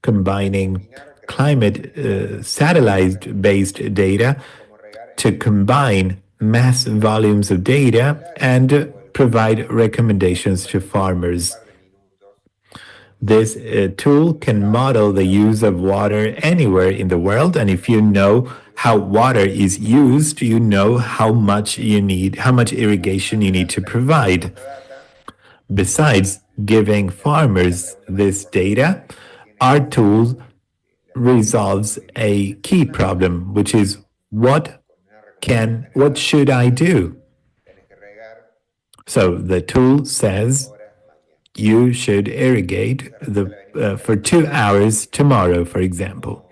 combining climate satellite-based data to combine mass volumes of data and provide recommendations to farmers. This tool can model the use of water anywhere in the world, and if you know how water is used, you know how much irrigation you need to provide. Besides giving farmers this data, our tool resolves a key problem, which is what should I do? So the tool says you should irrigate for 2 hours tomorrow, for example.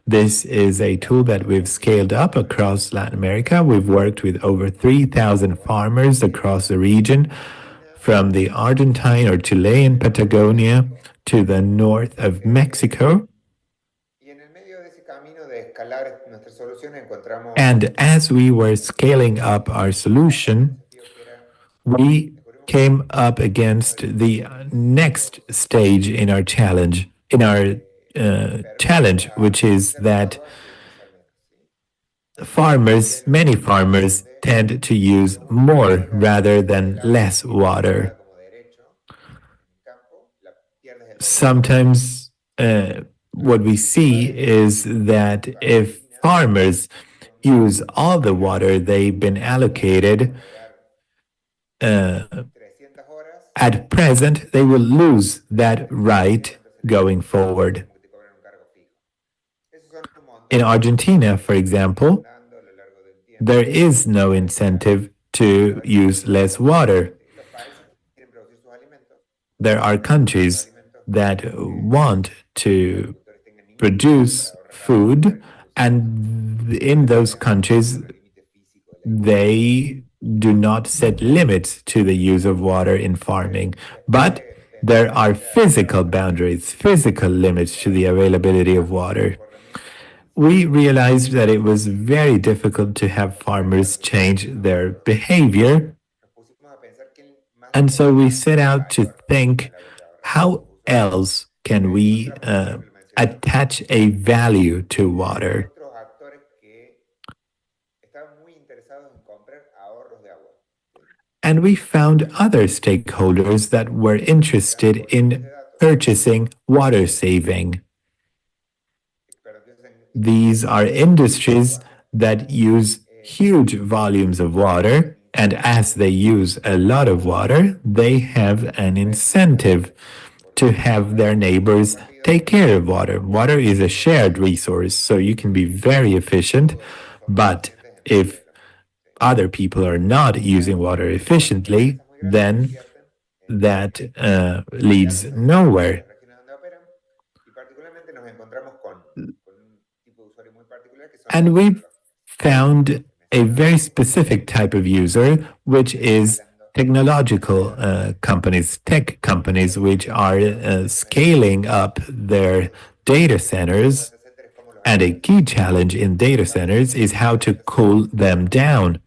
This is a tool that we've scaled up across Latin America. We've worked with over 3,000 farmers across the region, from the Argentine or Chilean Patagonia to the north of Mexico. And as we were scaling up our solution, we came up against the next stage in our challenge, which is that many farmers tend to use more rather than less water. Sometimes what we see is that if farmers use all the water they've been allocated, at present, they will lose that right going forward. In Argentina, for example, there is no incentive to use less water. There are countries that want to produce food, and in those countries, they do not set limits to the use of water in farming, but there are physical boundaries, physical limits to the availability of water. We realized that it was very difficult to have farmers change their behavior, and so we set out to think, how else can we attach a value to water? And we found other stakeholders that were interested in purchasing water saving. These are industries that use huge volumes of water, and as they use a lot of water, they have an incentive to have their neighbors take care of water. Water is a shared resource, so you can be very efficient, but if other people are not using water efficiently, then that leads nowhere. And we found a very specific type of user, which is technological companies, tech companies, which are scaling up their data centers. And a key challenge in data centers is how to cool them down.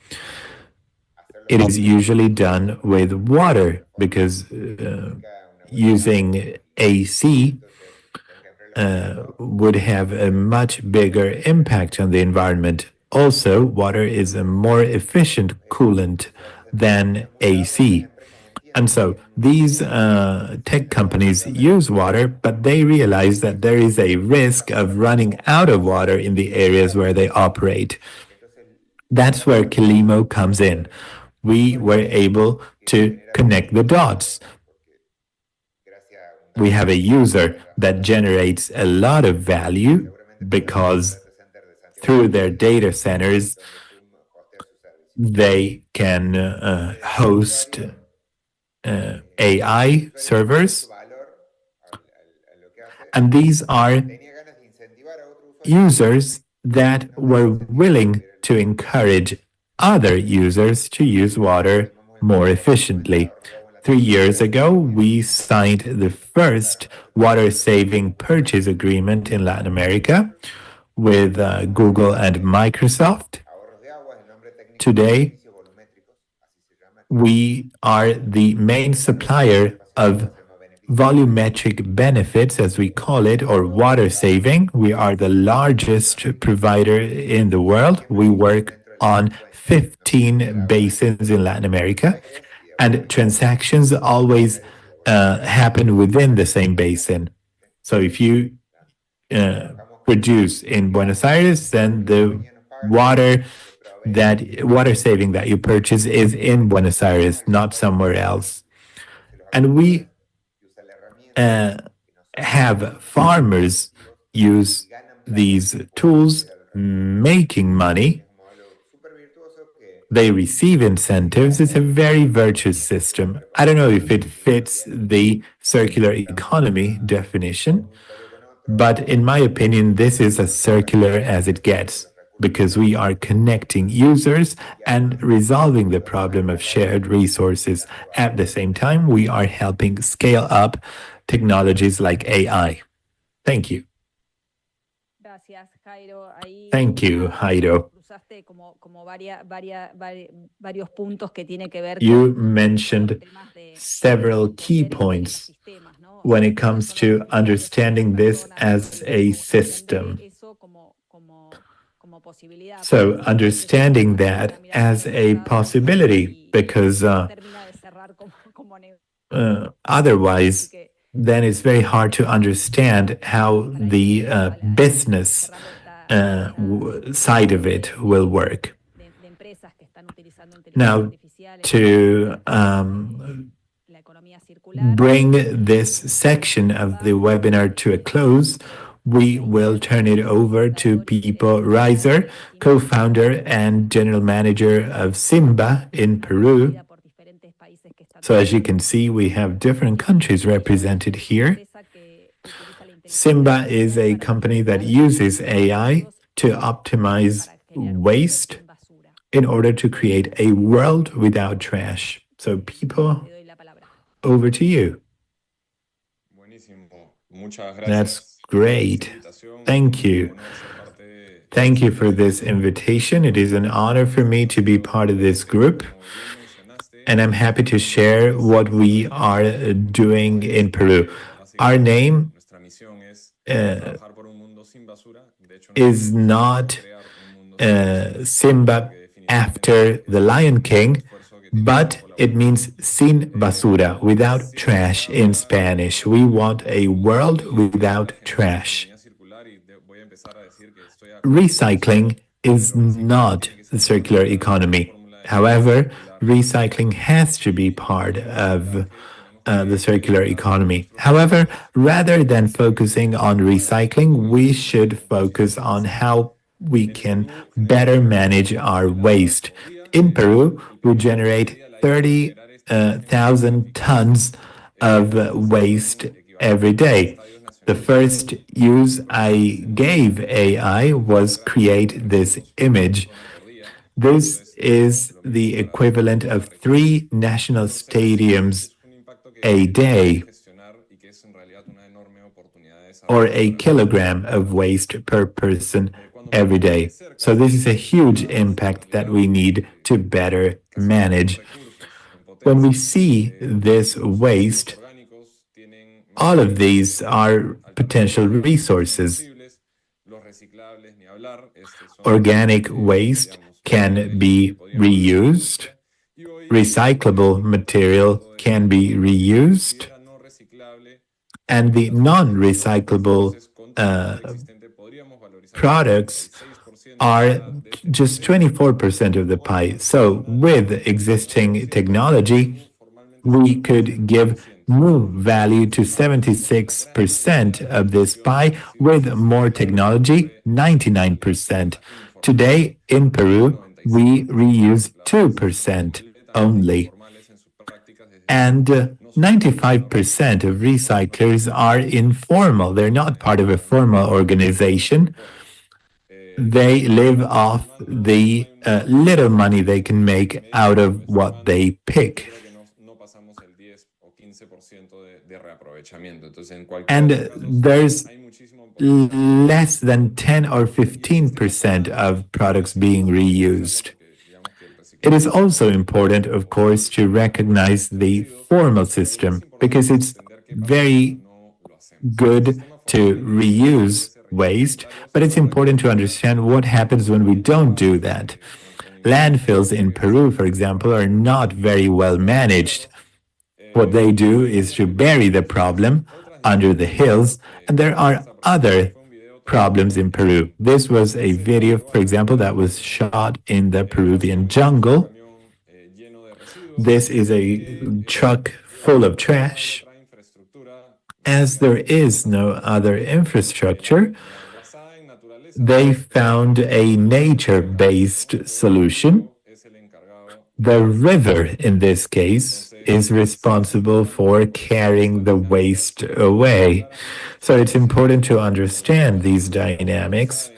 It is usually done with water because using AC would have a much bigger impact on the environment. Also, water is a more efficient coolant than AC. And so these tech companies use water, but they realize that there is a risk of running out of water in the areas where they operate. That's where KILIMO comes in. We were able to connect the dots. We have a user that generates a lot of value because through their data centers, they can host AI servers, and these are users that were willing to encourage other users to use water more efficiently. 3 years ago, we signed the first water-saving purchase agreement in Latin America with Google and Microsoft. Today, we are the main supplier of volumetric benefits, as we call it, or water saving. We are the largest provider in the world. We work on 15 basins in Latin America, and transactions always happen within the same basin. So if you produce in Buenos Aires, then the water saving that you purchase is in Buenos Aires, not somewhere else. And we have farmers use these tools, making money. They receive incentives. It's a very virtuous system. I don't know if it fits the circular economy definition, but in my opinion, this is as circular as it gets, because we are connecting users and resolving the problem of shared resources. At the same time, we are helping scale up technologies like AI. Thank you. Thank you, Jairo. You mentioned several key points when it comes to understanding this as a system. So understanding that as a possibility, because otherwise, then it's very hard to understand how the business side of it will work. Now, to bring this section of the webinar to a close, we will turn it over to Pipo Reiser, co-founder and general manager of SINBA in Peru. So as you can see, we have different countries represented here. SINBA is a company that uses AI to optimize waste in order to create a world without trash. So Pipo, over to you. That's great. Thank you. Thank you for this invitation. It is an honor for me to be part of this group, and I'm happy to share what we are doing in Peru. Our name is not Simba after the Lion King, but it means sin basura, without trash in Spanish. We want a world without trash. Recycling is not the circular economy. However, recycling has to be part of the circular economy. However, rather than focusing on recycling, we should focus on how we can better manage our waste. In Peru, we generate 30,000 tons of waste every day. The first use I gave AI was create this image. This is the equivalent of 3 national stadiums a day, or a kilogram of waste per person every day. So this is a huge impact that we need to better manage. When we see this waste, all of these are potential resources. Organic waste can be reused. Recyclable material can be reused. And the non-recyclable products are just 24% of the pie. So with existing technology, we could give new value to 76% of this pie. With more technology, 99%. Today in Peru, we reuse 2% only. And 95% of recyclers are informal. They're not part of a formal organization. They live off the little money they can make out of what they pick. And there's less than 10 or 15% of products being reused. It is also important, of course, to recognize the formal system, because it's very good to reuse waste, but it's important to understand what happens when we don't do that. Landfills in Peru, for example, are not very well managed. What they do is to bury the problem under the hills, and there are other problems in Peru. This was a video, for example, that was shot in the Peruvian jungle. This is a truck full of trash. As there is no other infrastructure, they found a nature-based solution. The river, in this case, is responsible for carrying the waste away. So it's important to understand these dynamics.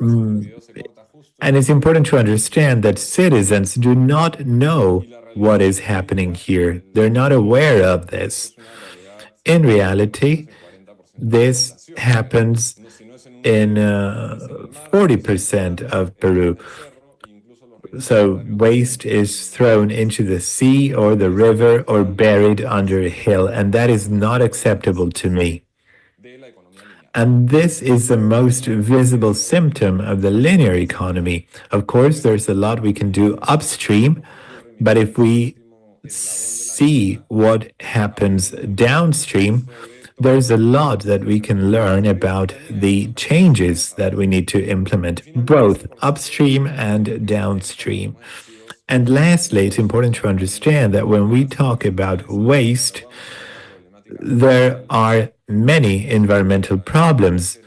And it's important to understand that citizens do not know what is happening here. They're not aware of this. In reality, this happens in 40% of Peru. So waste is thrown into the sea or the river or buried under a hill, and that is not acceptable to me. And this is the most visible symptom of the linear economy. Of course, there's a lot we can do upstream, but if we see what happens downstream, there's a lot that we can learn about the changes that we need to implement, both upstream and downstream. And lastly, it's important to understand that when we talk about waste, there are many environmental problems.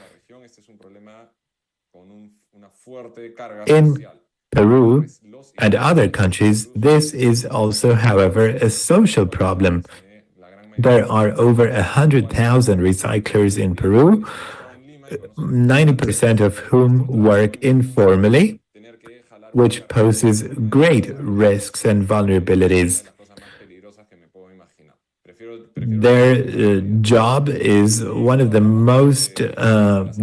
In Peru and other countries, this is also, however, a social problem. There are over 100,000 recyclers in Peru, 90% of whom work informally, which poses great risks and vulnerabilities. Their job is one of the most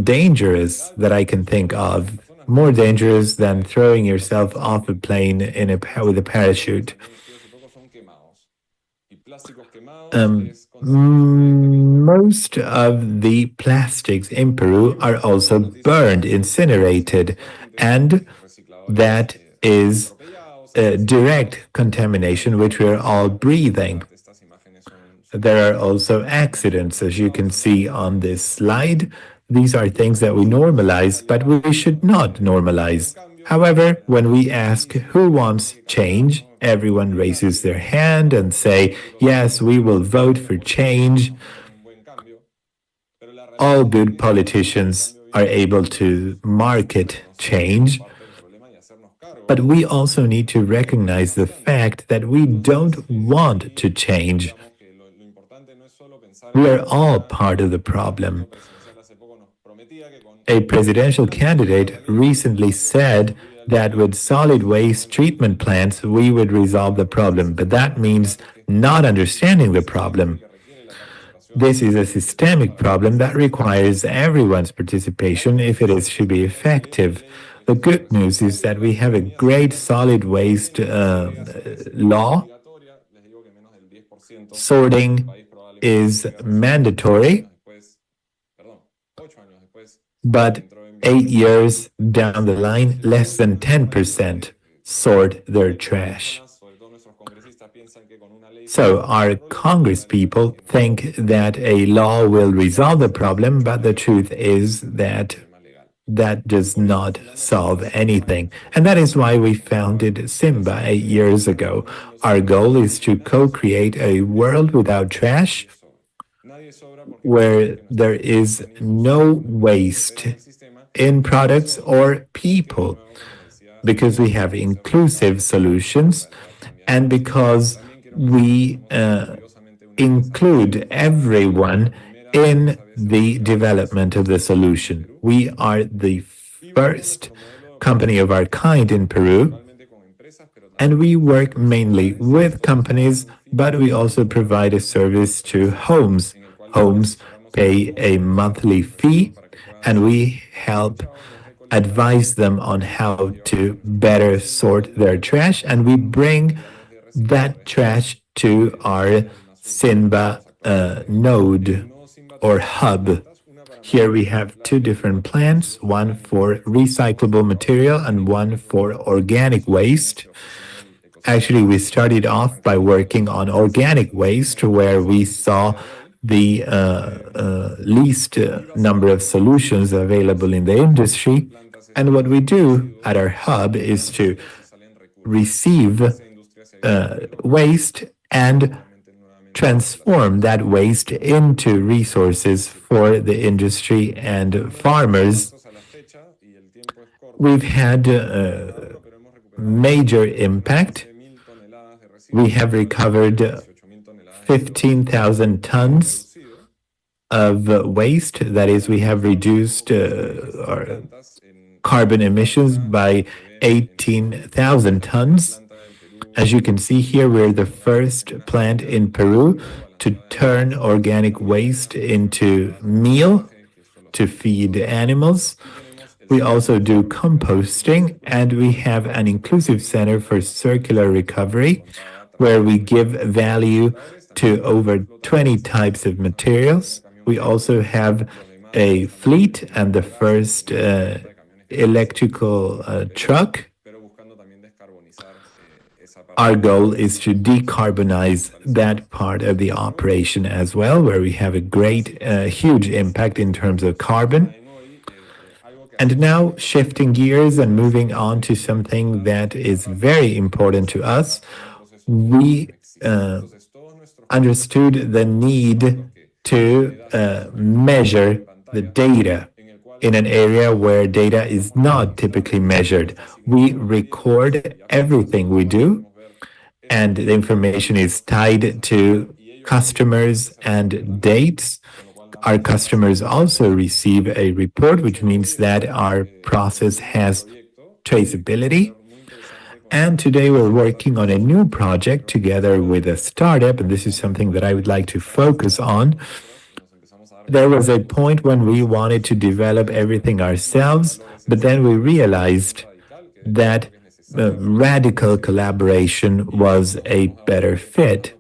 dangerous that I can think of, more dangerous than throwing yourself off a plane with a parachute. Most of the plastics in Peru are also burned, incinerated, and that is direct contamination, which we are all breathing. There are also accidents, as you can see on this slide. These are things that we normalize, but we should not normalize. However, when we ask who wants change, everyone raises their hand and say, yes, we will vote for change. All good politicians are able to market change, but we also need to recognize the fact that we don't want to change. We are all part of the problem. A presidential candidate recently said that with solid waste treatment plants, we would resolve the problem, but that means not understanding the problem. This is a systemic problem that requires everyone's participation if it is to be effective. The good news is that we have a great solid waste law. Sorting is mandatory, but 8 years down the line, less than 10% sort their trash. So our Congress people think that a law will resolve the problem, but the truth is that that does not solve anything. And that is why we founded SINBA 8 years ago. Our goal is to co-create a world without trash, where there is no waste in products or people, because we have inclusive solutions and because we include everyone in the development of the solution. We are the first company of our kind in Peru, and we work mainly with companies, but we also provide a service to homes. Homes pay a monthly fee, and we help advise them on how to better sort their trash, and we bring that trash to our SINBA node or hub. Here we have two different plants, one for recyclable material and one for organic waste. Actually, we started off by working on organic waste, where we saw the least number of solutions available in the industry. And what we do at our hub is to receive waste and transform that waste into resources for the industry and farmers. We've had major impact. We have recovered 15,000 tons of waste. That is, we have reduced our carbon emissions by 18,000 tons. As you can see here, we're the first plant in Peru to turn organic waste into meal to feed animals. We also do composting, and we have an inclusive center for circular recovery, where we give value to over 20 types of materials. We also have a fleet and the first electrical truck. Our goal is to decarbonize that part of the operation as well, where we have a great, huge impact in terms of carbon. And now shifting gears and moving on to something that is very important to us, we understood the need to measure the data in an area where data is not typically measured. We record everything we do, and the information is tied to customers and dates. Our customers also receive a report, which means that our process has traceability. And today we're working on a new project together with a startup, and this is something that I would like to focus on. There was a point when we wanted to develop everything ourselves, but then we realized that radical collaboration was a better fit.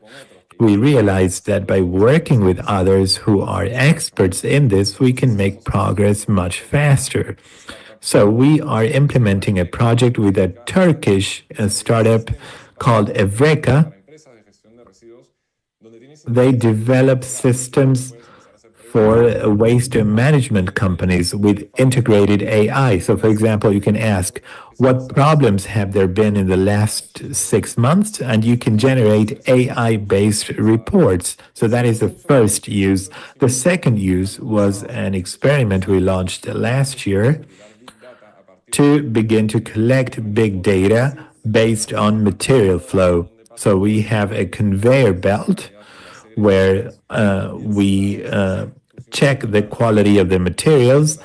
We realized that by working with others who are experts in this, we can make progress much faster. So we are implementing a project with a Turkish startup called Evreka. They develop systems for waste management companies with integrated AI. So, for example, you can ask, what problems have there been in the last 6 months? And you can generate AI-based reports. So that is the first use. The second use was an experiment we launched last year to begin to collect big data based on material flow. So we have a conveyor belt where we check the quality of the materials.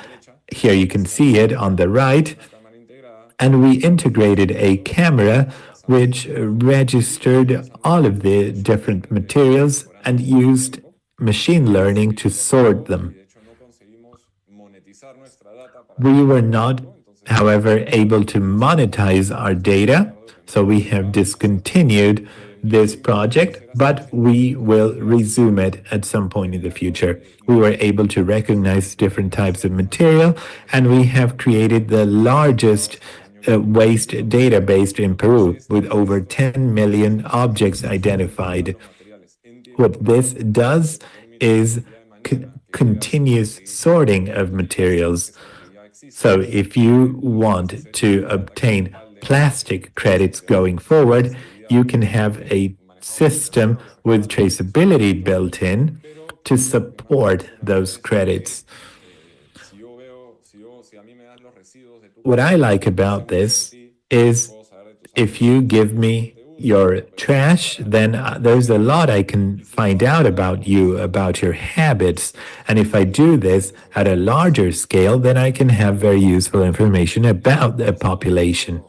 Here you can see it on the right. And we integrated a camera which registered all of the different materials and used machine learning to sort them. We were not, however, able to monetize our data, so we have discontinued this project, but we will resume it at some point in the future. We were able to recognize different types of material, and we have created the largest waste database in Peru with over 10 million objects identified. What this does is continuous sorting of materials. So if you want to obtain plastic credits going forward, you can have a system with traceability built in to support those credits. What I like about this is if you give me your trash, then there's a lot I can find out about you, about your habits. And if I do this at a larger scale, then I can have very useful information about the population.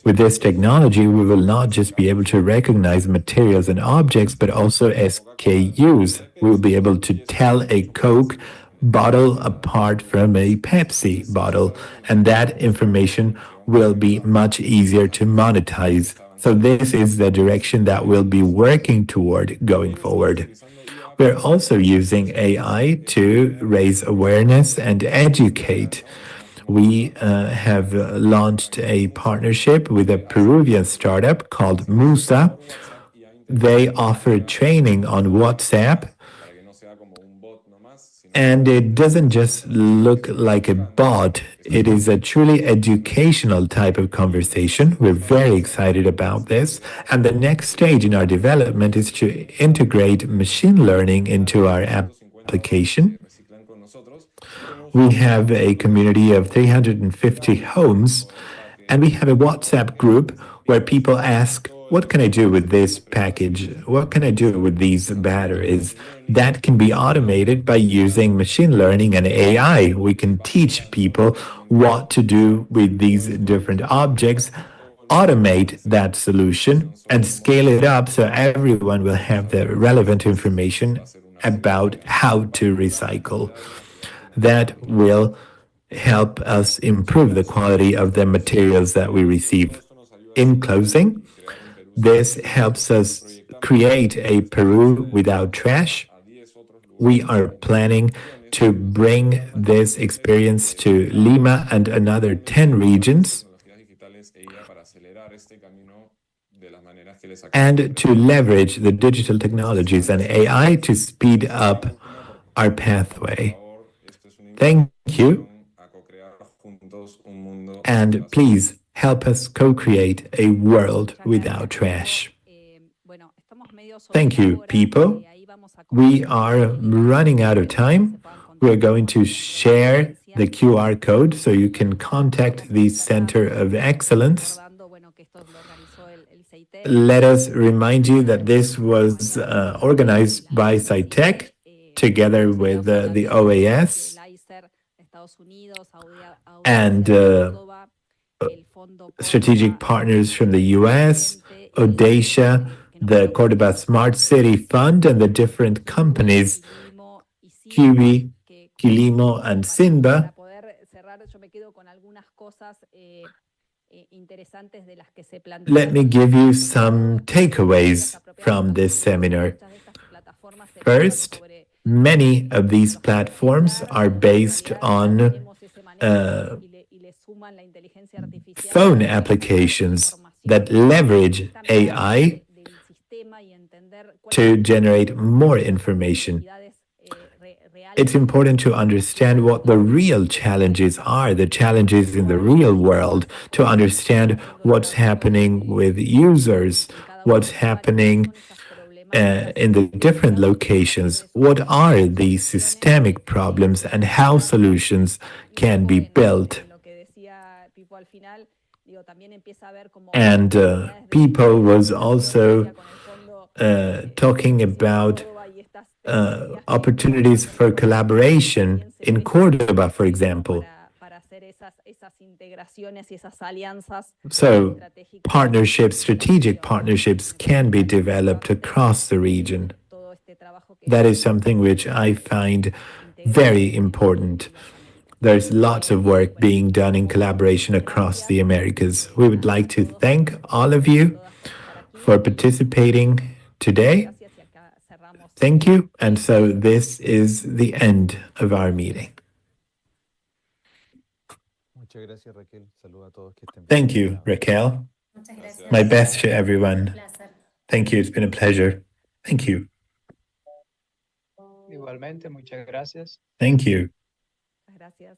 With this technology, we will not just be able to recognize materials and objects, but also SKUs. We'll be able to tell a Coke bottle apart from a Pepsi bottle, and that information will be much easier to monetize. So this is the direction that we'll be working toward going forward. We're also using AI to raise awareness and educate. We have launched a partnership with a Peruvian startup called Musa. They offer training on WhatsApp, and it doesn't just look like a bot. It is a truly educational type of conversation. We're very excited about this. And the next stage in our development is to integrate machine learning into our application. We have a community of 350 homes, and we have a WhatsApp group where people ask, what can I do with this package? What can I do with these batteries? That can be automated by using machine learning and AI. We can teach people what to do with these different objects, automate that solution, and scale it up so everyone will have the relevant information about how to recycle. That will help us improve the quality of the materials that we receive. In closing, this helps us create a Peru without trash. We are planning to bring this experience to Lima and another 10 regions, and to leverage the digital technologies and AI to speed up our pathway. Thank you, and please help us co-create a world without trash. Thank you, Pipo. We are running out of time. We're going to share the QR code so you can contact the Center of Excellence. Let us remind you that this was organized by CEITTEC together with the OAS and strategic partners from the US, Audacia, the Córdoba Smart City Fund, and the different companies, KIGÜI, KILIMO, and SINBA. Let me give you some takeaways from this seminar. First, many of these platforms are based on phone applications that leverage AI to generate more information. It's important to understand what the real challenges are, the challenges in the real world, to understand what's happening with users, what's happening in the different locations, what are the systemic problems, and how solutions can be built. And Pipo was also talking about opportunities for collaboration in Córdoba, for example. So partnerships, strategic partnerships can be developed across the region. That is something which I find very important. There's lots of work being done in collaboration across the Americas. We would like to thank all of you for participating today. Thank you. And so this is the end of our meeting. Thank you, Raquel. My best to everyone. Thank you. It's been a pleasure. Thank you. Igualmente, muchas gracias. Thank you. Gracias.